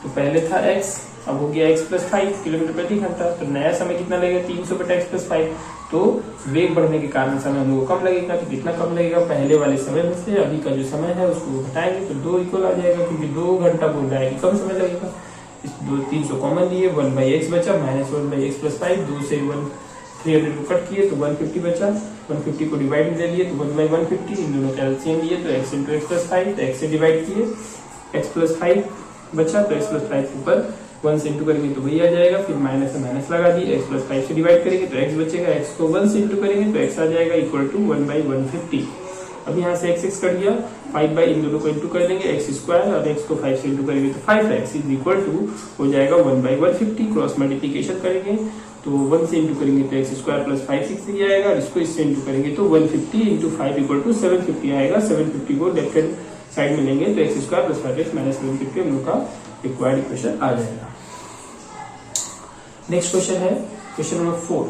तो पहले था x, अब हो गया x प्लस 5 किलोमीटर प्रति घंटा, तो नया समय कितना लगेगा 300 बटा x प्लस 5। तो वेग बढ़ने के कारण समय हम लोग को कम लगेगा, तो कितना कम लगेगा, पहले वाले समय में से अभी का जो समय है उसको घटाएंगे तो 2 इक्वल आ जाएगा, क्योंकि 2 घंटा बोल रहा है कि कम समय लगेगा। इस 300 कॉमन लिए, 1/x बचा माइनस 1/x प्लस 5, 2 से 300 को कट किए तो 150 बचा, 150 को डिवाइड में ले लिए तो 1/150, इन दोनों का एलसीएम लिए तो x इंटू x प्लस 5, तो x से डिवाइड किए, x प्लस 5 बचा तो x प्लस 5 के ऊपर 1 से इंटू करेंगे तो वही आ जाएगा, फिर माइनस से माइनस लगा दिए, x प्लस 5 से डिवाइड करेंगे तो x बचेगा, x को 1 से इंटू करेंगे तो x आ जाएगा इक्वल टू 1/150। अब यहाँ से x कट गया, 5 बाई इन दोनों को इंटू कर देंगे x² और x को 5 से इंटू करेंगे तो 5x इज इक्वल टू हो जाएगा 1/150। क्रॉस मल्टीप्लिकेशन करेंगे तो 1 से इंटू करेंगे तो x² प्लस 5 6 आएगा, और इसको इससे इंटू करेंगे तो 150 इंटू 5 इक्वल टू 750 आएगा। 750 को लेफ्ट हैंड साइड में लेंगे तो x² प्लस 5x माइनस 750 हम लोग का रिक्वायर्ड इक्वेशन आ जाएगा। नेक्स्ट क्वेश्चन है क्वेश्चन नंबर 4।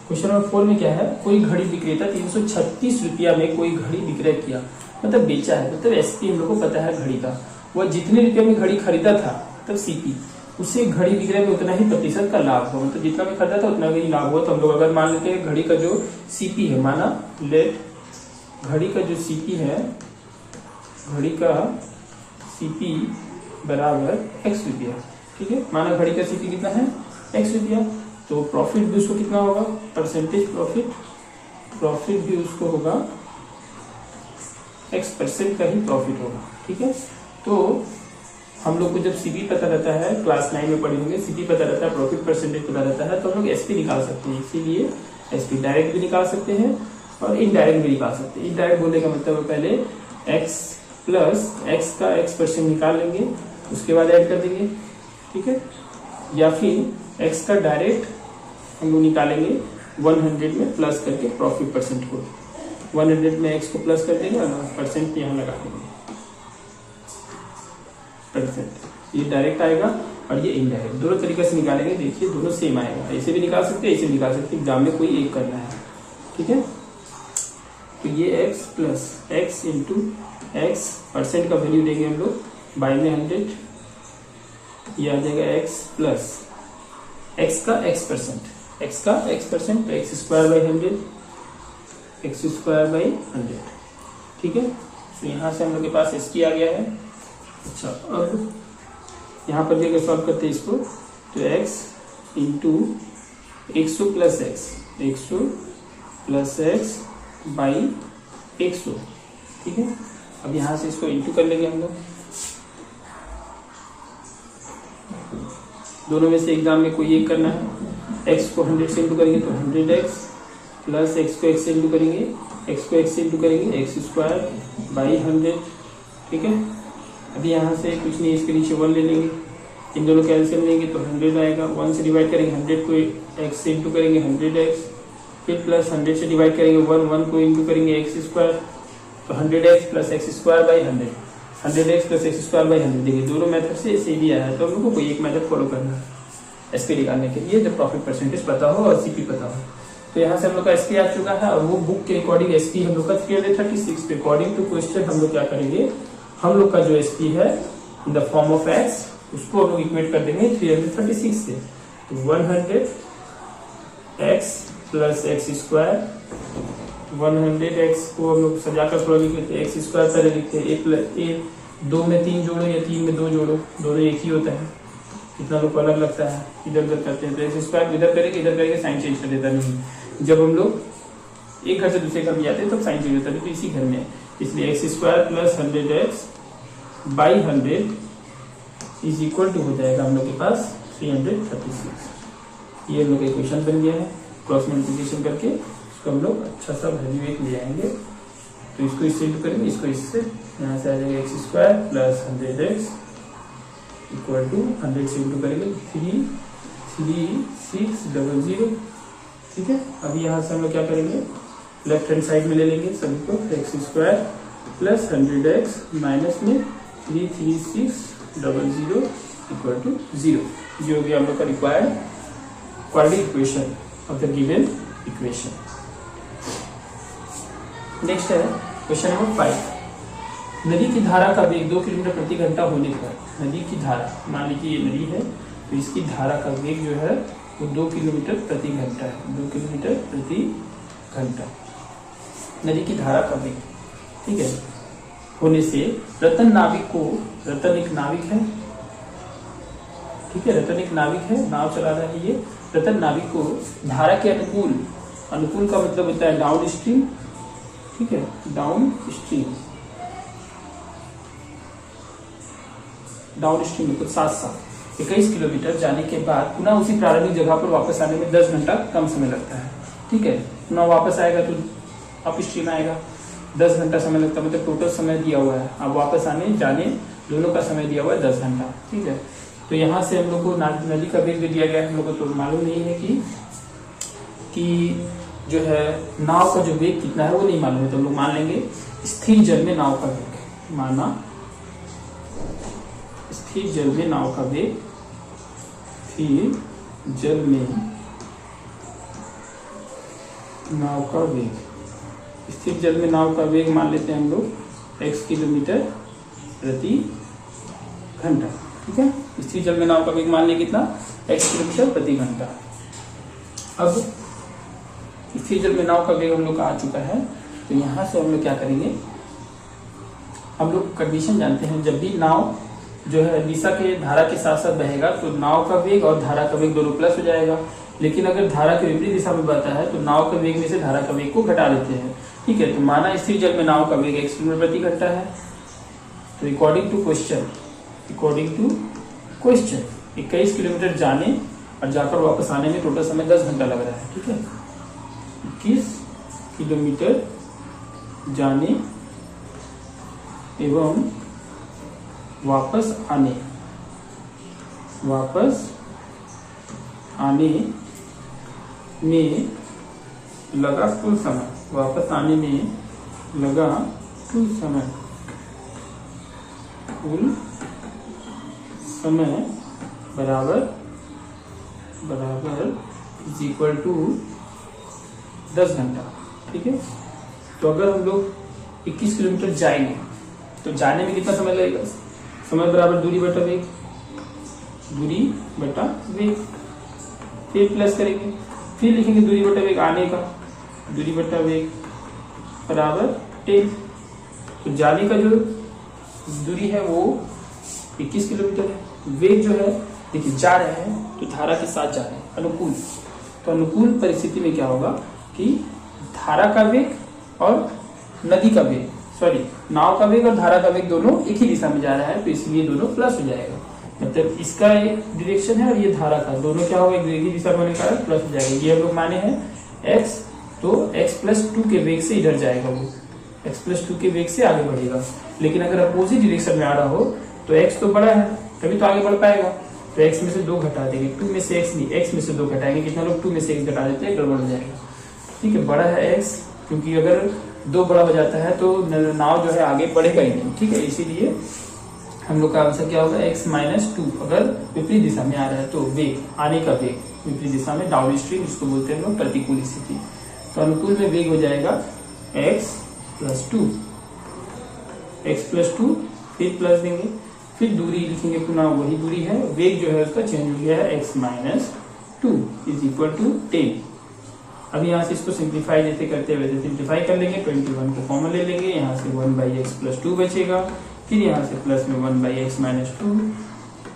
क्वेश्चन नंबर 4 में क्या है, कोई घड़ी विक्रेता 336 रुपया में कोई घड़ी विक्रय किया, मतलब बेचा है, मतलब एसपी हम लोग को पता है घड़ी का, वह जितने रुपये में घड़ी खरीदा था मतलब सीपी, उसे घड़ी विक्रय में उतना ही प्रतिशत का लाभ हुआ, मतलब जितना में खरीदा था उतना ही लाभ हुआ। तो हम लोग अगर मान लेते हैं घड़ी का जो सीपी है, माना लेट घड़ी का जो सीपी है, घड़ी का सीपी बराबर x रुपया, ठीक है, माना घड़ी का सीपी कितना है x रुपया, तो प्रॉफिट भी उसको कितना होगा, परसेंटेज प्रॉफिट भी उसको होगा x% का ही प्रॉफिट होगा। ठीक है, तो हम लोग को जब सीपी पता रहता है, क्लास 9 में पढ़े होंगे, सीपी पता रहता है, प्रॉफिट परसेंटेज पता रहता है, तो हम लोग एसपी निकाल सकते हैं। इसीलिए एसपी डायरेक्ट भी निकाल सकते हैं और इनडायरेक्ट भी निकाल सकते हैं। इनडायरेक्ट बोलने का मतलब पहले x प्लस x का x% निकाल लेंगे, उसके बाद ऐड कर देंगे, ठीक है, या फिर x का डायरेक्ट हम लोग निकालेंगे 100 में प्लस करके प्रॉफिट परसेंट को, 100 में x को प्लस कर देंगे और परसेंट यहाँ लगा देंगे परसेंट। ये डायरेक्ट आएगा और ये इनडायरेक्ट, दोनों तरीके से निकालेंगे। देखिए दोनों सेम आएगा, ऐसे भी निकाल सकते हैं, ऐसे भी निकाल सकते हैं, एग्जाम में कोई एक करना है। ठीक है, तो ये x plus x into x percent का वैल्यू देंगे हम लोग बाय में 100, ये आ जाएगा x प्लस x का x% तो x² बाई 100, x² बाई 100। ठीक है, तो यहाँ से हम लोग के पास एसपी आ गया है। अच्छा, अब यहाँ पर भी अगर सॉल्व करते हैं इसको, तो x into 100 plus x by 100। ठीक है, अब यहाँ से इसको इंटू कर लेंगे हम लोग, दोनों में से एग्जाम में कोई एक करना है। x को 100 से इंटू करेंगे तो 100x प्लस x को x से इंटू करेंगे, x को x से इंटू करेंगे x स्क्वायर बाई 100। ठीक है, अभी यहाँ से कुछ नहीं, इसके नीचे 1 ले लेंगे, इन दोनों कैंसिल लेंगे तो 100 आएगा। 1 से डिवाइड करेंगे 100 को x से इंटू करेंगे 100x, फिर प्लस 100 से डिवाइड करेंगे 1 को इंटू करेंगे x स्क्वायर तो 100x plus x square by 100, 100x plus x square by 100। देखिए दोनों मेथड से इसे भी आया है, तो हम लोग को कोई एक मेथड फॉलो करना है एसपी निकालने के लिए, जब प्रॉफिट परसेंटेज पता हो और सीपी पता हो। तो यहाँ से हम लोग का एसपी आ चुका है, और वो बुक के अकॉर्डिंग एसपी हम लोग का 336 पे अकॉर्डिंग टू क्वेश्चन हम लोग क्या करेंगे, हम लोग का जो एसपी है in the form of x, उसको हम लोग इक्वेट कर देंगे 336 से। तो 100x plus x square, 100x को हम लोग सजाकर थोड़ा लिख लेते हैं, एक्स स्क्वायर पहले लिखते हैं, दो में 3 जोड़ो या 3 में 2 जोड़ो, दोनों एक ही होता है, कितना लोग को अलग लगता है, इधर उधर करते हैं। तो एक्स स्क्वायर इधर करेंगे, इधर करेंगे, साइन चेंज कर देता नहीं। जब हम लोग एक घर से दूसरे घर में जाते हैं तब साइन चेंज होता है, तो इसी घर में, इसलिए X square plus 100x by 100 is equal to हो जाएगा हम लोग के पास 336। ये हम लोग इक्वेशन बन गया है, क्रॉस मल्टीप्लिकेशन करके इसको हम लोग अच्छा सा वैल्यू एक ले आएंगे। तो इसको इससे इंटू करेंगे, इसको इससे, यहाँ से आ जाएगा X square plus 100x equal to 100 से इंटू करेंगे 33600। ठीक है, अभी यहाँ से हम लोग क्या करेंगे, लेफ्ट हैंड साइड में ले लेंगे सभी को, x square plus 100x minus में 33600 इक्वल टू 0। ये हो गया हम लोग का required quadratic equation of the given equation. Next है क्वेश्चन नंबर 5। नदी की धारा का वेग 2 किलोमीटर प्रति घंटा होने पर, नदी की धारा, मान लीजिए ये नदी है, तो इसकी धारा का वेग जो है वो 2 किलोमीटर प्रति घंटा है, 2 किलोमीटर प्रति घंटा नदी की धारा का वेग, ठीक है, होने से रतन नाविक को, रतन एक नाविक है, ठीक है, रतन एक नाविक है, नाव चला रहा है ये, रतन नाविक को धारा के अनुकूल, अनुकूल का मतलब होता है डाउन स्ट्रीम, ठीक है, डाउन स्ट्रीम, डाउन स्ट्रीम में कुछ साथ 21 किलोमीटर जाने के बाद पुनः उसी प्रारंभिक जगह पर वापस आने में 10 घंटा कम समय लगता है। ठीक है, पुनः वापस आएगा तो अप स्ट्रीम आएगा, 10 घंटा समय लगता है, मतलब टोटल समय दिया हुआ है, अब वापस आने जाने दोनों का समय दिया हुआ है 10 घंटा। ठीक है, तो यहाँ से हम लोग को नदी का वेग दिया गया है, हम लोग को तो मालूम नहीं है कि जो है नाव का जो वेग कितना है वो नहीं मालूम है, तो हम लोग मान लेंगे स्थिर जल में नाव का वेग, माना स्थिर जल में नाव का वेग, स्थिर जल में नाव का वेग, स्थिर जल में नाव का वेग मान लेते हैं हम लोग x किलोमीटर प्रति घंटा। ठीक है, स्थिर जल में नाव का वेग मान लें कितना, x किलोमीटर प्रति घंटा। अब स्थिर जल में नाव का वेग हम लोग का आ चुका है, तो यहाँ से हम लोग क्या करेंगे, हम लोग कंडीशन जानते हैं, जब भी नाव जो है दिशा के धारा के साथ साथ बहेगा तो नाव का वेग और धारा का वेग दोनों प्लस हो जाएगा, लेकिन अगर धारा के विपरीत दिशा में बहता है तो नाव के वेग में से धारा का वेग को घटा देते हैं। ठीक है, तो माना स्थिर जल में नाव का वेग x किलोमीटर प्रति घंटा है, तो अकॉर्डिंग टू क्वेश्चन 21 किलोमीटर जाने और जाकर वापस आने में टोटल समय 10 घंटा लग रहा है। ठीक है, 21 किलोमीटर जाने एवं वापस आने में लगा कुल समय, वापस आने में लगा कुल समय बराबर इज इक्वल टू 10 घंटा। ठीक है, तो अगर हम लोग 21 किलोमीटर जाएंगे तो जाने में कितना समय लगेगा, समय बराबर दूरी बटा वेग, फिर प्लस करेंगे, फिर लिखेंगे दूरी बटा वेग आने का, दूरी बटा वेग बराबर 10। तो जाने का जो दूरी है वो 21 किलोमीटर है, वेग जो है देखिए जा रहे हैं तो धारा के साथ जा रहे हैं, अनुकूल, तो अनुकूल परिस्थिति में क्या होगा कि धारा का वेग और नदी का वेग, सॉरी नाव का वेग और धारा का वेग दोनों एक ही दिशा में जा रहा है, तो इसलिए दोनों प्लस हो जाएगा। मतलब इसका एक डायरेक्शन है और ये धारा का, दोनों क्या होगा, एक ही दिशा में होने के कारण प्लस हो जाएगा। ये हम लोग माने हैं x, तो x+2 के वेग से इधर जाएगा, वो x+2 के वेग से आगे बढ़ेगा। लेकिन अगर अपोजिट डायरेक्शन में आ रहा हो तो x तो बड़ा है तभी तो आगे बढ़ पाएगा, तो x में से 2 घटा देंगे, 2 में से x नहीं, x में से 2 घटाएंगे, कितना लोग 2 में से 1 घटा देते हैं, गड़बड़ हो जाएगा। ठीक है, बड़ा है x, क्योंकि अगर 2 बड़ा हो जाता है तो नाव जो है आगे बढ़ेगा ही नहीं। ठीक है, इसीलिए हम लोग का आंसर क्या होगा, x-2। अगर विपरीत दिशा में आ रहा है तो वेग, आने का वेग विपरीत दिशा में, डाउन स्ट्रीम जिसको बोलते हैं हम लोग, प्रतिकूल स्थिति। तो अनुकूल में वेग हो जाएगा x+2, x+2, फिर प्लस देंगे, फिर दूरी लिखेंगे, पुनः वही दूरी है, वेग जो है उसका चेंज हो गया है, x-2 = 10। अब यहाँ से इसको सिंप्लीफाई जैसे करते हैं वैसे सिंप्लीफाई कर लेंगे, 21 को कॉमन ले लेंगे, यहाँ से 1/x+2 बचेगा, फिर यहाँ से प्लस में 1/x-2।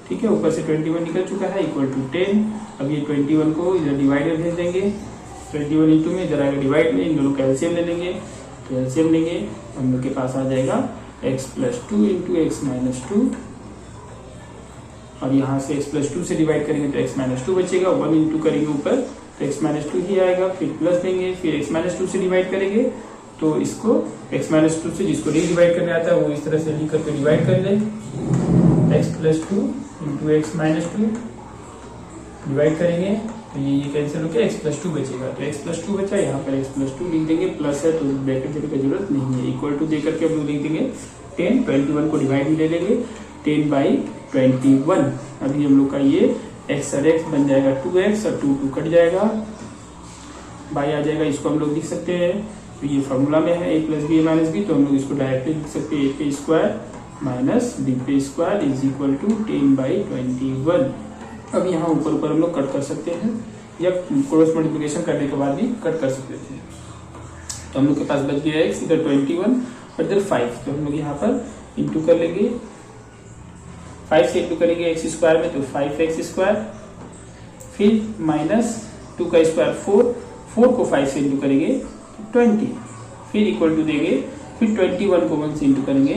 ठीक है, ऊपर से 21 निकल चुका है, = 10। अब ये 21 को इधर डिवाइड में भेज देंगे, 21 इंटू में इधर आएगा डिवाइड में, इन दोनों का एलसीएम ले लेंगे, तो एलसीएम लेंगे, हम लोग के पास आ जाएगा x+2 × x-2, और यहाँ से x+2 से डिवाइड करेंगे तो x-2 बचेगा, 1 इंटू करेंगे ऊपर तो x-2 ही आएगा, फिर प्लस देंगे, फिर x-2 से डिवाइड करेंगे तो इसको x-2 से, जिसको नहीं डिवाइड करने आता है वो इस तरह से लिख करके डिवाइड कर ले, x+2 × x-2 डिवाइड करेंगे तो ये कैंसिल होकर x+2 बचेगा, तो x+2 बचा, यहाँ पर x+2 लिख देंगे, प्लस है तो ब्रैकेट देने की जरूरत नहीं है, इक्वल टू दे करके हम लोग लिख देंगे 10, 21 को डिवाइड में ले लेंगे, 10/21। अभी हम लोग का ये x और x बन जाएगा 2x, और 2 कट जाएगा, बाई आ जाएगा, इसको हम लोग लिख सकते हैं, तो ये फॉर्मूला में है a + b - b, तो हम लोग इसको डायरेक्टली लिख सकते हैं, a² - b² = 10/21। अब यहाँ ऊपर हम लोग कट कर सकते हैं, या क्रॉस मल्टीप्लिकेशन करने के बाद भी कट कर सकते थे। तो हम लोग के पास बच गया x, इधर 21 और इधर 5, तो हम लोग यहाँ पर इंटू कर लेंगे, 5 से इंटू करेंगे x² में तो 5x², फिर -2 का स्क्वायर 4 को 5 से इंटू करेंगे तो 20, फिर इक्वल टू देंगे, फिर 21 को 1 से इंटू करेंगे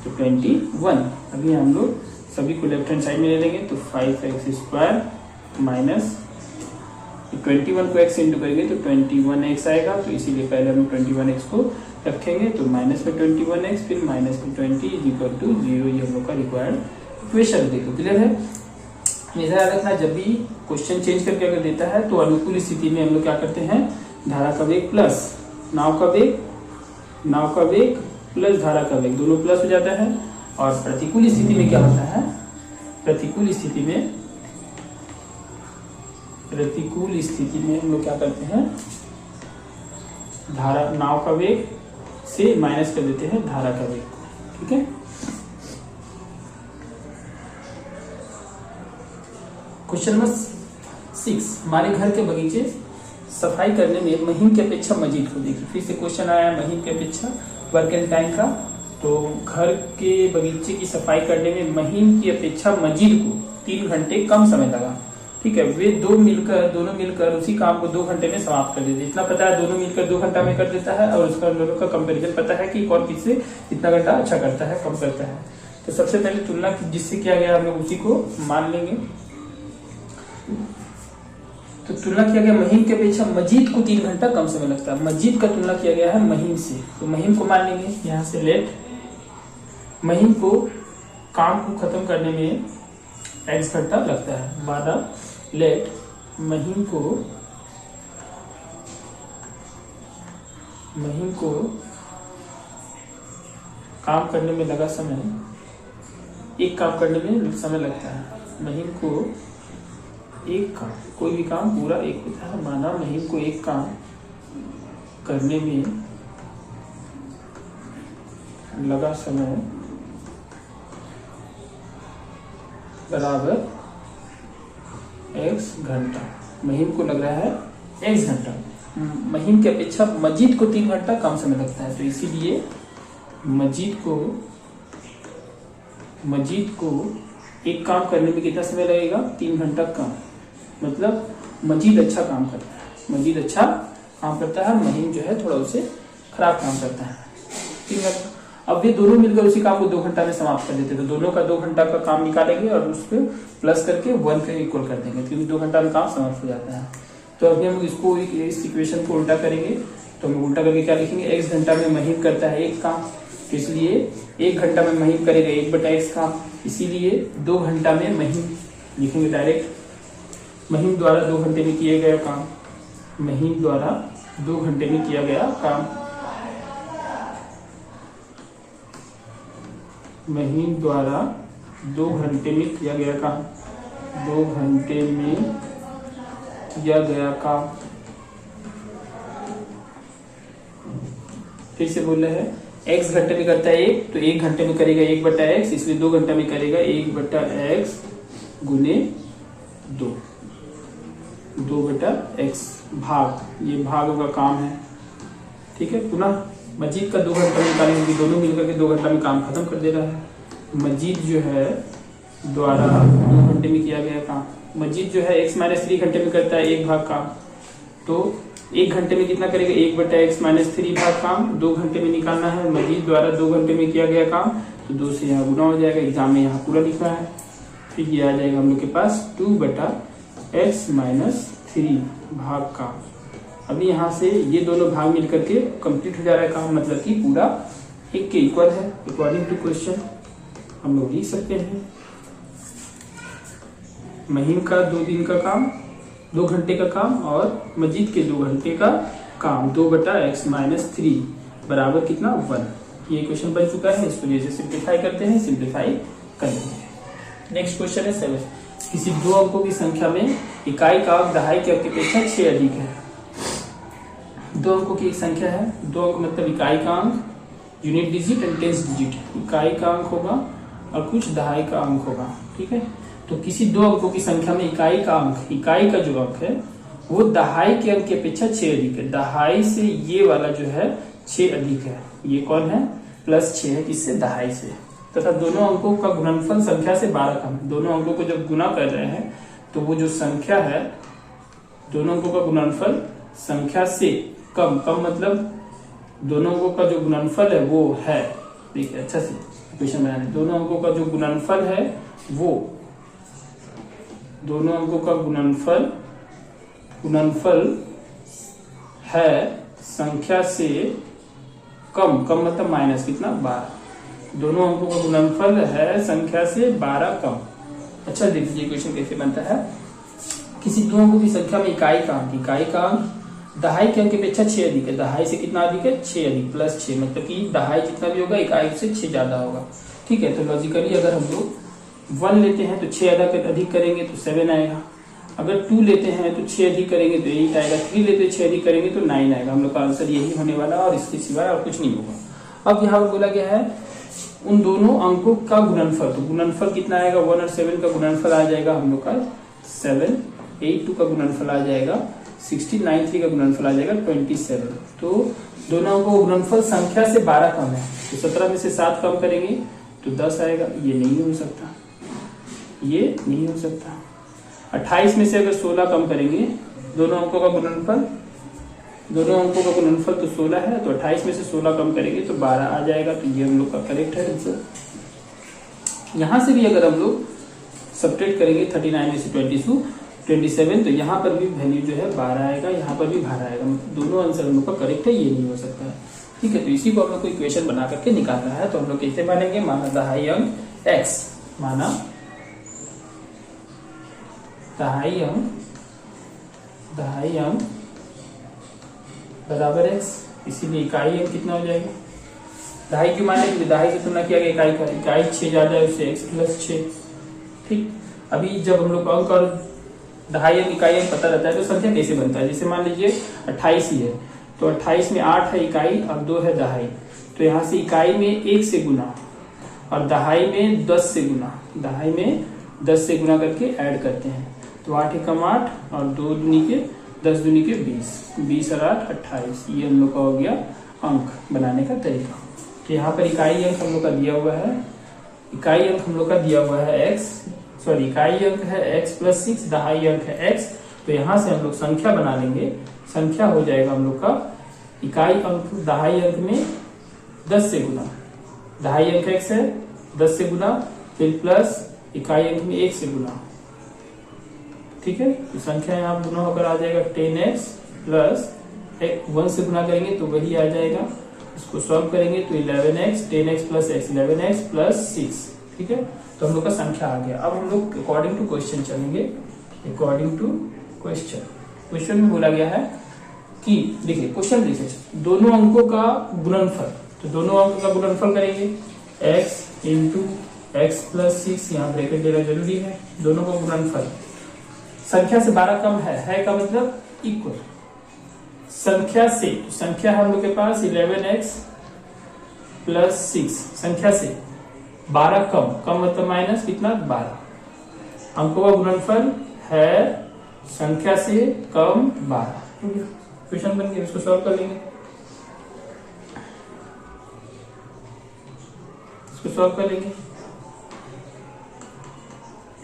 तो 21। अभी हम लोग सभी को लेफ्ट हैंड साइड में ले लेंगे तो 5x² माइनस 21 को x से इंटू करेंगे तो 21x आएगा, तो इसीलिए पहले हम 21x को रखेंगे, तो माइनस में 21x फिर माइनस में 20 = 0, ये हम लोग का रिक्वायर्ड इक्वेशन। देखो क्लियर है। हमेशा याद रखना, जब भी क्वेश्चन चेंज करके अगर देता है तो अनुकूल स्थिति में हम लोग क्या करते हैं, धारा का वेग प्लस नाव का वेग प्लस धारा का वेग, दोनों प्लस हो जाता है। और प्रतिकूल स्थिति में क्या होता है, प्रतिकूल स्थिति में हम लोग क्या करते हैं, धारा नाव का वेग से माइनस कर देते हैं धारा का वेग। ठीक है, क्वेश्चन नंबर 6, हमारे घर के बगीचे सफाई करने में महीन की अपेक्षा मजीद को देखिए, फिर से क्वेश्चन आया महीन की अपेक्षा वर्क एंड टाइम का। तो घर के बगीचे की सफाई करने में महीन की अपेक्षा मजीद को 3 घंटे कम समय लगा। ठीक है, वे दोनों मिलकर उसी काम को 2 घंटे में समाप्त कर देते। इतना पता है, दोनों मिलकर 2 घंटा में कर देता है, और उसका दोनों का कंपैरिजन पता है कि कौन किससे कितना घंटा अच्छा करता है, कम करता है। तो सबसे पहले तुलना जिससे किया गया हम लोग उसी को मान लेंगे। तो तुलना किया गया महीन की अपेक्षा मजीद को 3 घंटा कम समय लगता है। मजीद का तुलना किया गया है महीन से, तो महीन को मान लेंगे। यहाँ से लेट महीन को काम को खत्म करने में x घंटा लगता है, माना लेट महीन को काम करने में लगा समय, एक काम करने में समय लगता है। महीन को एक काम, कोई भी काम पूरा एक होता है, माना महीन को एक काम करने में लगा समय बराबर x घंटा। महीन को लग रहा है x घंटा, महीन की अपेक्षा मजीद को 3 घंटा कम समय लगता है, तो इसीलिए मजीद को एक काम करने में कितना समय लगेगा, 3 घंटा कम। मतलब मजीद अच्छा काम करता है, महीन जो है थोड़ा उसे खराब काम करता है, 3 घंटा। अब ये दोनों मिलकर उसी काम को 2 घंटा में समाप्त कर देते, तो दोनों का 2 घंटा का काम निकालेंगे और उसको प्लस करके 1 के इक्वल कर देंगे, क्योंकि 2 घंटा में काम समाप्त हो जाता है। तो अभी हम इसको इस इक्वेशन को उल्टा करेंगे, तो हम उल्टा करके क्या लिखेंगे, x घंटा में महीन करता है एक काम, तो इसलिए 1 घंटा में महीन करेगा 1/x काम, इसीलिए 2 घंटा में महीन लिखेंगे डायरेक्ट। महीन द्वारा 2 घंटे में किया गया काम, महीन द्वारा 2 घंटे में किया गया काम, महीन द्वारा 2 घंटे में किया गया काम, 2 घंटे में किया गया काम। फिर से बोल रहे हैं, x घंटे में करता है 1, तो 1 घंटे में करेगा 1/x, इसलिए 2 घंटा में करेगा 1/x गुने 2, 2/x भाग, ये भाग का काम है। ठीक है, पुनः मजीद का 2 घंटा में निकालेंगे, दोनों मिलकर के 2 घंटा में काम खत्म कर दे रहा है। मजीद जो है द्वारा 2 घंटे में किया गया काम, मजीद जो है x - 3 घंटे में करता है 1 भाग काम, तो 1 घंटे में कितना करेगा 1/x - 3 भाग काम, 2 घंटे में निकालना है। मजीद द्वारा 2 घंटे में किया गया काम, तो 2 से यहाँ गुना हो जाएगा, एग्जाम में यहाँ पूरा लिखना है। फिर ये आ जाएगा हम लोग के पास 2/x - 3 भाग काम। अभी यहाँ से ये दोनों भाग मिलकर के कंप्लीट हो जा रहा है काम, मतलब कि पूरा 1 के इक्वल है। अकॉर्डिंग टू क्वेश्चन हम लोग लिख सकते हैं, महीन का 2 दिन का काम, 2 घंटे का काम, और मजीद के 2 घंटे का काम, 2/x - 3 बराबर कितना 1। ये क्वेश्चन बन चुका है, इसको जैसे सिंप्लीफाई करते हैं, सिंप्लीफाई कर लेंगे। नेक्स्ट क्वेश्चन है 7, किसी 2 अंकों की संख्या में इकाई का अंक दहाई के अंक की अपेक्षा 6 अधिक है। 2 अंकों की एक संख्या है, 2 अंक मतलब इकाई का अंक, unit digit and tens digit, इकाई का अंक होगा और कुछ दहाई का अंक होगा। ठीक है, तो किसी 2 अंकों की संख्या में इकाई का अंक, इकाई का जो अंक है वो दहाई के अंक की अपेक्षा 6 अधिक है। दहाई से ये वाला जो है 6 अधिक है, ये कौन है, +6 है, किससे, दहाई से। तथा दोनों अंकों का गुणनफल संख्या से 12 कम है। दोनों अंकों को जब गुना कर रहे हैं तो वो जो संख्या है, दोनों अंकों का गुणनफल संख्या से कम, कम मतलब दोनों अंकों का जो गुणनफल है वो है, देखिए अच्छा से क्वेश्चन बनाने, दोनों अंकों का जो गुणनफल है वो, दोनों अंकों का गुणनफल है संख्या से कम, कम मतलब माइनस कितना, 12। दोनों अंकों का गुणनफल है संख्या से 12 कम। अच्छा देखिए क्वेश्चन कैसे बनता है, किसी 2 अंकों की संख्या में इकाई का अंक दहाई के अंक की अपेक्षा 6 अधिक है। दहाई से कितना अधिक है, 6 अधिक, +6 मतलब कि दहाई जितना भी होगा इकाई से 6 ज्यादा होगा। ठीक है, तो लॉजिकली अगर हम लोग 1 लेते हैं तो 6 अधिक करेंगे तो 7 आएगा। अगर 2 लेते हैं तो 6 अधिक करेंगे तो 8 आएगा। 3 लेते हैं 6 अधिक करेंगे तो 9 आएगा। हम लोग का आंसर यही होने वाला और इसके सिवाय और कुछ नहीं होगा। अब यहाँ पर बोला गया है उन दोनों अंकों का गुणनफल, तो गुणनफल कितना आएगा, 1 और 7 का गुणनफल आ जाएगा हम लोग का 7, 8 2 का गुणनफल आ जाएगा 16, 9 3 का गुणनफल आ जाएगा 27। तो दोनों अंकों का गुणनफल संख्या से 12 कम है, तो 17 में से 7 कम करेंगे तो 10 आएगा। ये नहीं हो सकता, ये नहीं हो सकता। 28 में से अगर 16 कम करेंगे, दोनों अंकों का गुणनफल तो 16 है, तो 28 में से 16 कम करेंगे तो 12 आ जाएगा। तो ये हम लोग का करेक्ट है आंसर। यहां से भी अगर हम लोग सब्ट्रैक्ट करेंगे 39 में से 27, तो यहाँ पर भी वैल्यू जो है 12 आएगा, यहाँ पर भी 12 आएगा। मतलब दोनों आंसर हम लोग का करेक्ट है, ये नहीं हो सकता है। ठीक है, तो इसी को हम लोग को इक्वेशन बना करके निकालना है। तो हम लोग कैसे मानेंगे, माना दहाई अंक x, माना दहाई अंक बराबर x, इसीलिए इकाई अंक कितना हो जाएगा, दहाई क्यों माने, क्योंकि दहाई से तुलना किया गया इकाई का, इकाई 6 ज्यादा है उससे x + 6। ठीक, अभी जब हम लोग अंक और दहाई अंक इकाई अंक पता रहता है तो संख्या कैसे बनता है। जैसे मान लीजिए 28 ही है, तो 28 में 8 है इकाई और 2 है दहाई, तो यहाँ से इकाई में 1 से गुना और दहाई में 10 से गुना, दहाई में 10 से गुना करके ऐड करते हैं, तो 8 एकम 8 और 2 दूनी के 10 दूनी के 20, 20 और 8 28। ये हम लोग का हो गया अंक बनाने का तरीका। तो यहाँ पर इकाई अंक हम लोग का दिया हुआ है, इकाई अंक हम लोग का दिया हुआ है x, सॉरी इकाई अंक है x + 6, दहाई अंक है x। तो यहाँ से हम लोग संख्या बना लेंगे, संख्या हो जाएगा हम लोग का इकाई अंक दहाई अंक में 10 से गुना, दहाई अंक x है, 10 से गुना, फिर प्लस इकाई अंक में 1 से गुना। ठीक है, तो संख्या यहाँ गुना होकर आ जाएगा 10x प्लस 1 से गुना करेंगे तो वही आ जाएगा। इसको सॉल्व करेंगे तो 11x, 10x plus x, 11x plus 6। ठीक है, तो हम लोग का संख्या आ गया। अब हम लोग अकॉर्डिंग टू क्वेश्चन चलेंगे। अकॉर्डिंग टू क्वेश्चन में बोला गया है कि देखिए क्वेश्चन देखिए, दोनों अंकों का गुणनफल, तो दोनों अंकों का गुणनफल करेंगे x इंटू एक्स प्लस 6, यहाँ ब्रैकेट देना जरूरी है। दोनों का गुणनफल संख्या से 12 कम है का मतलब इक्वल। संख्या से, तो संख्या है हम लोग के पास 11x प्लस 6, संख्या से 12 कम मतलब माइनस कितना 12। अंकों का गुणनफल है संख्या से कम 12। क्वेश्चन बन गया, इसको सॉल्व कर लेंगे। इसको सॉल्व कर लेंगे,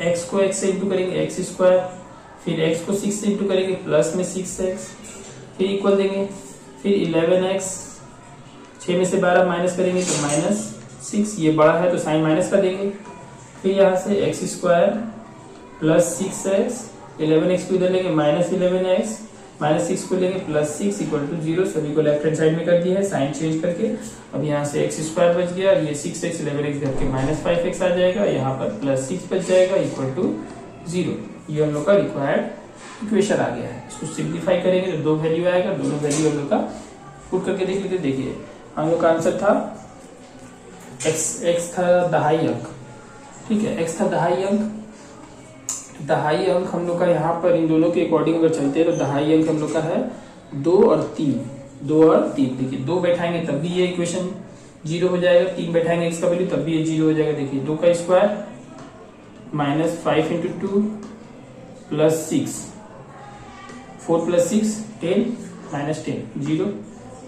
x को x से इंटू करेंगे x स्क्वायर, फिर x को 6 से इंटू करेंगे प्लस में 6x, फिर इक्वल देंगे, फिर 11x, 6 में से 12 माइनस करेंगे तो माइनस 6, ये बड़ा है तो साइन माइनस कर देंगे। फिर यहाँ से x square plus 6x, 11x को इधर लेंगे माइनस 11x, माइनस 6 को लेंगे प्लस 6 इक्वल टू 0। सभी को लेफ्ट हैंड साइड में कर दिया है साइन चेंज करके। अब यहाँ से x स्क्वायर बच गया, ये 6x 11x करके माइनस 5x आ जाएगा, यहाँ पर प्लस 6 बच जाएगा इक्वल टू 0। ये हम लोग का रिक्वायर्ड इक्वेशन आ गया है। इसको सिंप्लीफाई करेंगे तो 2 वैल्यू आएगा, दोनों वैल्यू हम लोग का पुट करके देख लेते। देखिए हम लोग का आंसर था x था दहाई अंक। ठीक है, x था दहाई अंक, दहाई अंक हम लोग का यहाँ पर इन दोनों के अकॉर्डिंग अगर चलते हैं तो दहाई अंक हम लोग का है 2 और 3। 2 और 3 देखिए, 2 बैठाएंगे तब भी ये इक्वेशन 0 हो जाएगा, 3 बैठाएंगे x का वैल्यू तब भी ये 0 हो जाएगा। देखिए 2 का square minus 5 into 2 plus 6, 4 plus 6 10 minus 10 0।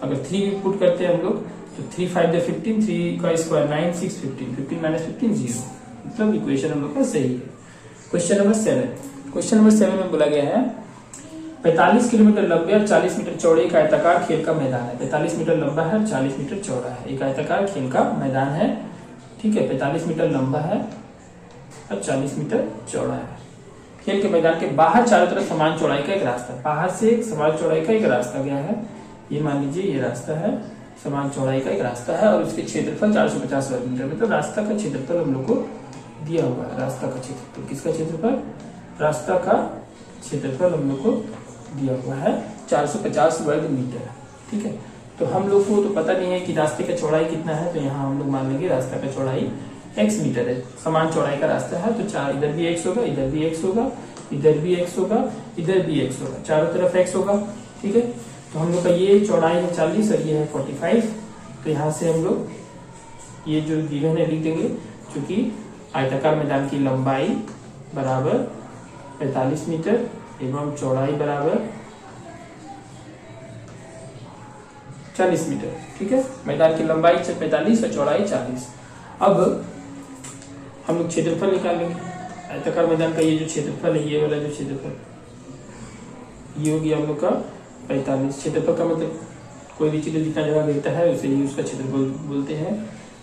अगर 3 भी पुट करते हैं हम लोग तो 3 5 जो 15, 3 का स्क्वायर 9 6 15, 15 माइनस 15 0, मतलब इक्वेशन हम लोग का सही है। क्वेश्चन नंबर 7, क्वेश्चन नंबर 7 में बोला गया है 45 किलोमीटर लंबे और 40 मीटर चौड़े एक आयताकार खेल का मैदान है। 45 मीटर लंबा है, 40 मीटर चौड़ा है, एक आयताकार खेल का मैदान है। ठीक है, 45 मीटर लंबा है और 40 मीटर चौड़ा है। खेल के मैदान के बाहर चारों तरफ समान चौड़ाई का एक रास्ता, बाहर से एक समान चौड़ाई का एक रास्ता गया है। ये मान लीजिए ये रास्ता है, समान चौड़ाई का एक रास्ता है और उसके क्षेत्रफल 450 वर्ग मीटर, मतलब रास्ता का क्षेत्रफल हम लोग को दिया हुआ है। रास्ता का क्षेत्रफल, किसका क्षेत्रफल, रास्ता का क्षेत्रफल हम लोग को दिया हुआ है 450 वर्ग मीटर। ठीक है, तो हम लोग को तो पता नहीं है कि रास्ते का चौड़ाई कितना है, तो यहाँ हम लोग मान लेंगे रास्ता का चौड़ाई x मीटर है। समान चौड़ाई का रास्ता है तो चार, इधर भी x होगा, इधर भी x होगा, इधर भी x होगा, इधर भी x होगा, चारों तरफ x होगा। ठीक है, तो हम लोग का ये चौड़ाई है 40 और ये है 45। तो यहाँ से हम लोग ये जो गिवन है लिख देंगे, क्योंकि आयताकार मैदान की लंबाई बराबर 45 मीटर एवं चौड़ाई बराबर 40 मीटर। ठीक है, मैदान की लंबाई 45 और चौड़ाई 40। अब हम लोग क्षेत्रफल निकालेंगे। आयताकार मैदान का ये जो क्षेत्रफल है, ये वाला जो क्षेत्रफल, ये हो गया हम लोग का 45। क्षेत्रफल का मतलब कोई भी चीज जितना जगह गिरता है उसे ही उसका क्षेत्रफल बोलते हैं।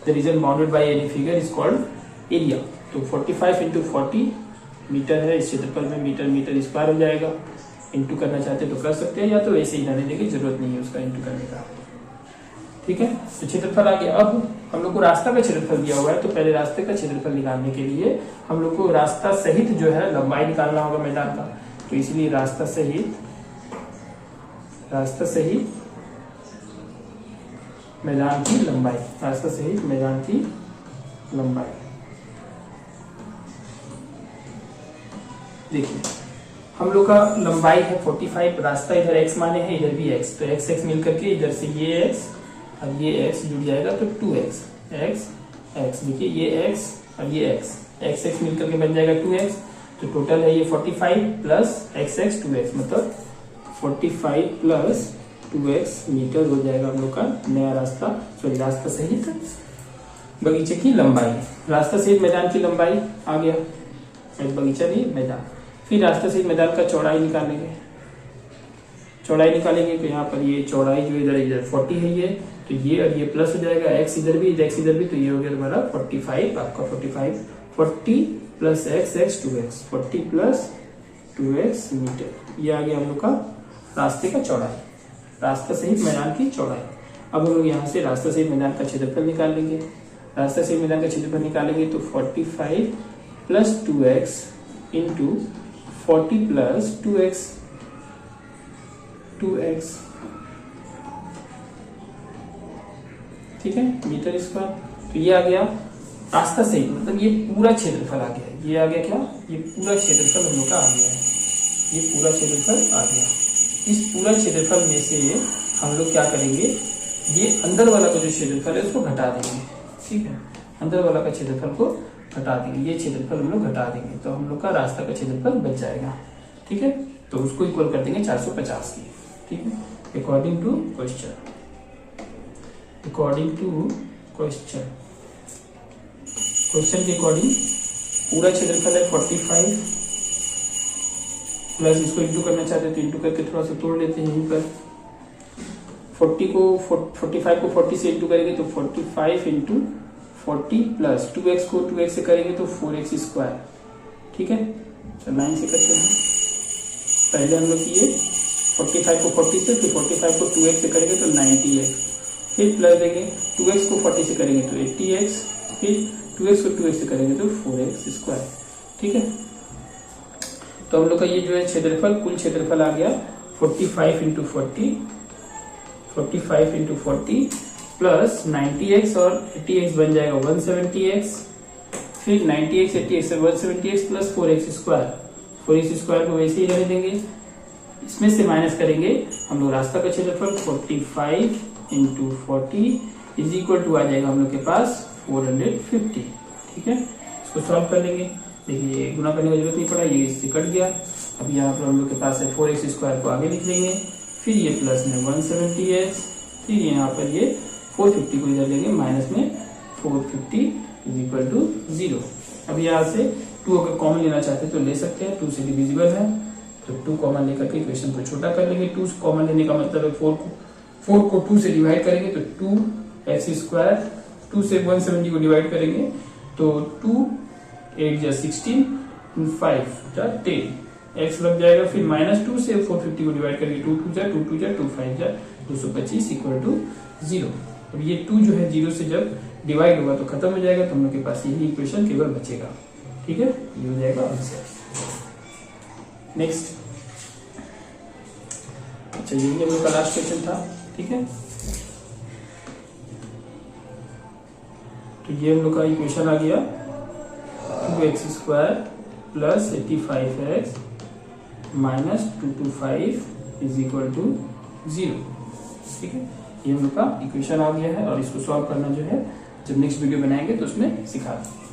The reason bounded by any figure is called area. तो 45 इंटू 40 मीटर है, इस क्षेत्रफल में मीटर मीटर स्क्वायर हो जाएगा। इंटू करना चाहते तो कर सकते हैं, या तो ऐसे ही रहने की जरूरत नहीं है उसका इंटू करने का। ठीक है, तो क्षेत्रफल आ गया। अब हम लोग को रास्ता का क्षेत्रफल दिया हुआ है, तो पहले रास्ते का क्षेत्रफल निकालने के लिए हम लोग को रास्ता सहित जो है लंबाई निकालना होगा मैदान का। तो इसलिए रास्ता सहित मैदान की लंबाई, रास्ता सहित मैदान की लंबाई। देखिए हम लोग का लंबाई है 45, रास्ता इधर x माने है, इधर भी x, तो x x मिल करके इधर से ये x और ये x जुड़ जाएगा तो 2x, x x। देखिए ये x और ये x x मिल करके बन जाएगा 2x। तो टोटल है ये 45 प्लस x 2x, मतलब 45 प्लस 2x मीटर हो जाएगा हम लोग का नया रास्ता, सॉरी रास्ता सहित बगीचे की लंबाई। रास्ता सहित मैदान की लंबाई आ गया, बगीचा नहीं मैदान। फिर रास्ता सहित मैदान का चौड़ाई निकालेंगे। चौड़ाई निकालेंगे तो यहाँ पर ये चौड़ाई जो इधर 40 है, ये तो ये और ये प्लस हो जाएगा, x इधर भी x इधर भी, तो ये हो गया तुम्हारा 45 आपका 45 40 plus x 2x 40 plus 2x metre. ये आ गया हम लोग का रास्ते का चौड़ाई, रास्ता सहित मैदान की चौड़ाई। अब हम लोग यहाँ से रास्ता सहित मैदान का क्षेत्रफल निकाल लेंगे। रास्ता सहित मैदान का क्षेत्रफल निकालेंगे तो 45 plus 2x into 40 plus 2x ठीक है मीटर स्क्वायर। तो ये आ गया रास्ता सहित, मतलब ये पूरा क्षेत्रफल आ गया। ये आ गया क्या, ये पूरा क्षेत्रफल हम लोग का आ गया है, ये पूरा क्षेत्रफल आ गया। इस पूरा क्षेत्रफल में से हम लोग क्या करेंगे, ये अंदर वाला का जो क्षेत्रफल है उसको घटा देंगे। ठीक है, अंदर वाला का क्षेत्रफल को घटा देंगे, ये क्षेत्रफल हम लोग घटा देंगे, तो हम लोग का रास्ता का क्षेत्रफल बच जाएगा। ठीक है, तो उसको इक्वल कर देंगे 450 की। ठीक है, अकॉर्डिंग टू क्वेश्चन के अकॉर्डिंग पूरा क्षेत्रफल है 45 प्लस इसको इंटू करना चाहते हैं तो इंटू करके थोड़ा सा तोड़ लेते हैं यहीं पर। 45 को 40 से इंटू करेंगे तो 45 इंटू 40 प्लस 2x को 2x से करेंगे तो 4x स्क्वायर। ठीक है, चलो 9 से करते हैं। पहले हम लोग किए 45 को 40 से, फिर 45 को 2x से करेंगे तो 90x, फिर प्लस देंगे 2x को 40 से करेंगे तो 80x, फिर 2x को 2x से करेंगे तो 4x स्क्वायर। ठीक है, तो हम लोग का ये जो है क्षेत्रफल, कुल क्षेत्रफल आ गया 45 इंटू 40 प्लस 90x और 80x बन जाएगा 170x, फिर 90x 80x से 170x plus 4x square. 4x square को वैसे ही रहने देंगे, इसमें से माइनस करेंगे हम लोग रास्ता का क्षेत्रफल 45 इंटू 40 इज इक्वल टू आ जाएगा हम लोग के पास 450। ठीक है, इसको सॉल्व कर लेंगे। देखिए गुना करने की जरूरत नहीं पड़ा, ये इससे कट गया। अब यहाँ पर हम लोग के पास है 4x स्क्वायर को आगे लिख लेंगे, फिर ये प्लस में 170x, फिर यहाँ पर ये 450 को इधर लेंगे, माइनस में 450 इज इक्वल टू 0। अब यहाँ से 2 अगर कॉमन लेना चाहते तो ले सकते हैं, 2 से डिविजिबल है तो 2 कॉमन लेकर के इक्वेशन को छोटा कर लेंगे। 2 कॉमन लेने का मतलब है 4 को 2 से डिवाइड करेंगे तो 2x स्क्वायर, 2 से 170 को डिवाइड करेंगे तो 2 8 जा 16 5 जा 10 x लग जाएगा। फिर -2 से 450 को डिवाइड करेंगे 2 2 जा 2 2 जा 2 5 जा 225 इक्वल टू 0। अब ये 2 जो है 0 से जब डिवाइड होगा तो खत्म हो जाएगा, तो हम लोग के पास यही इक्वेशन केवल बचेगा। ठीक है, ये हो जाएगा आंसर। नेक्स्ट, अच्छा ये हम लोग का लास्ट क्वेश्चन था। ठीक है, तो ये हम लोग का इक्वेशन आ गया 2x square plus 85x minus 225 is equal to 0। ठीक है, ये हम लोग का इक्वेशन आ गया है और इसको सॉल्व करना जो है जब नेक्स्ट वीडियो बनाएंगे तो उसमें सिखा दें।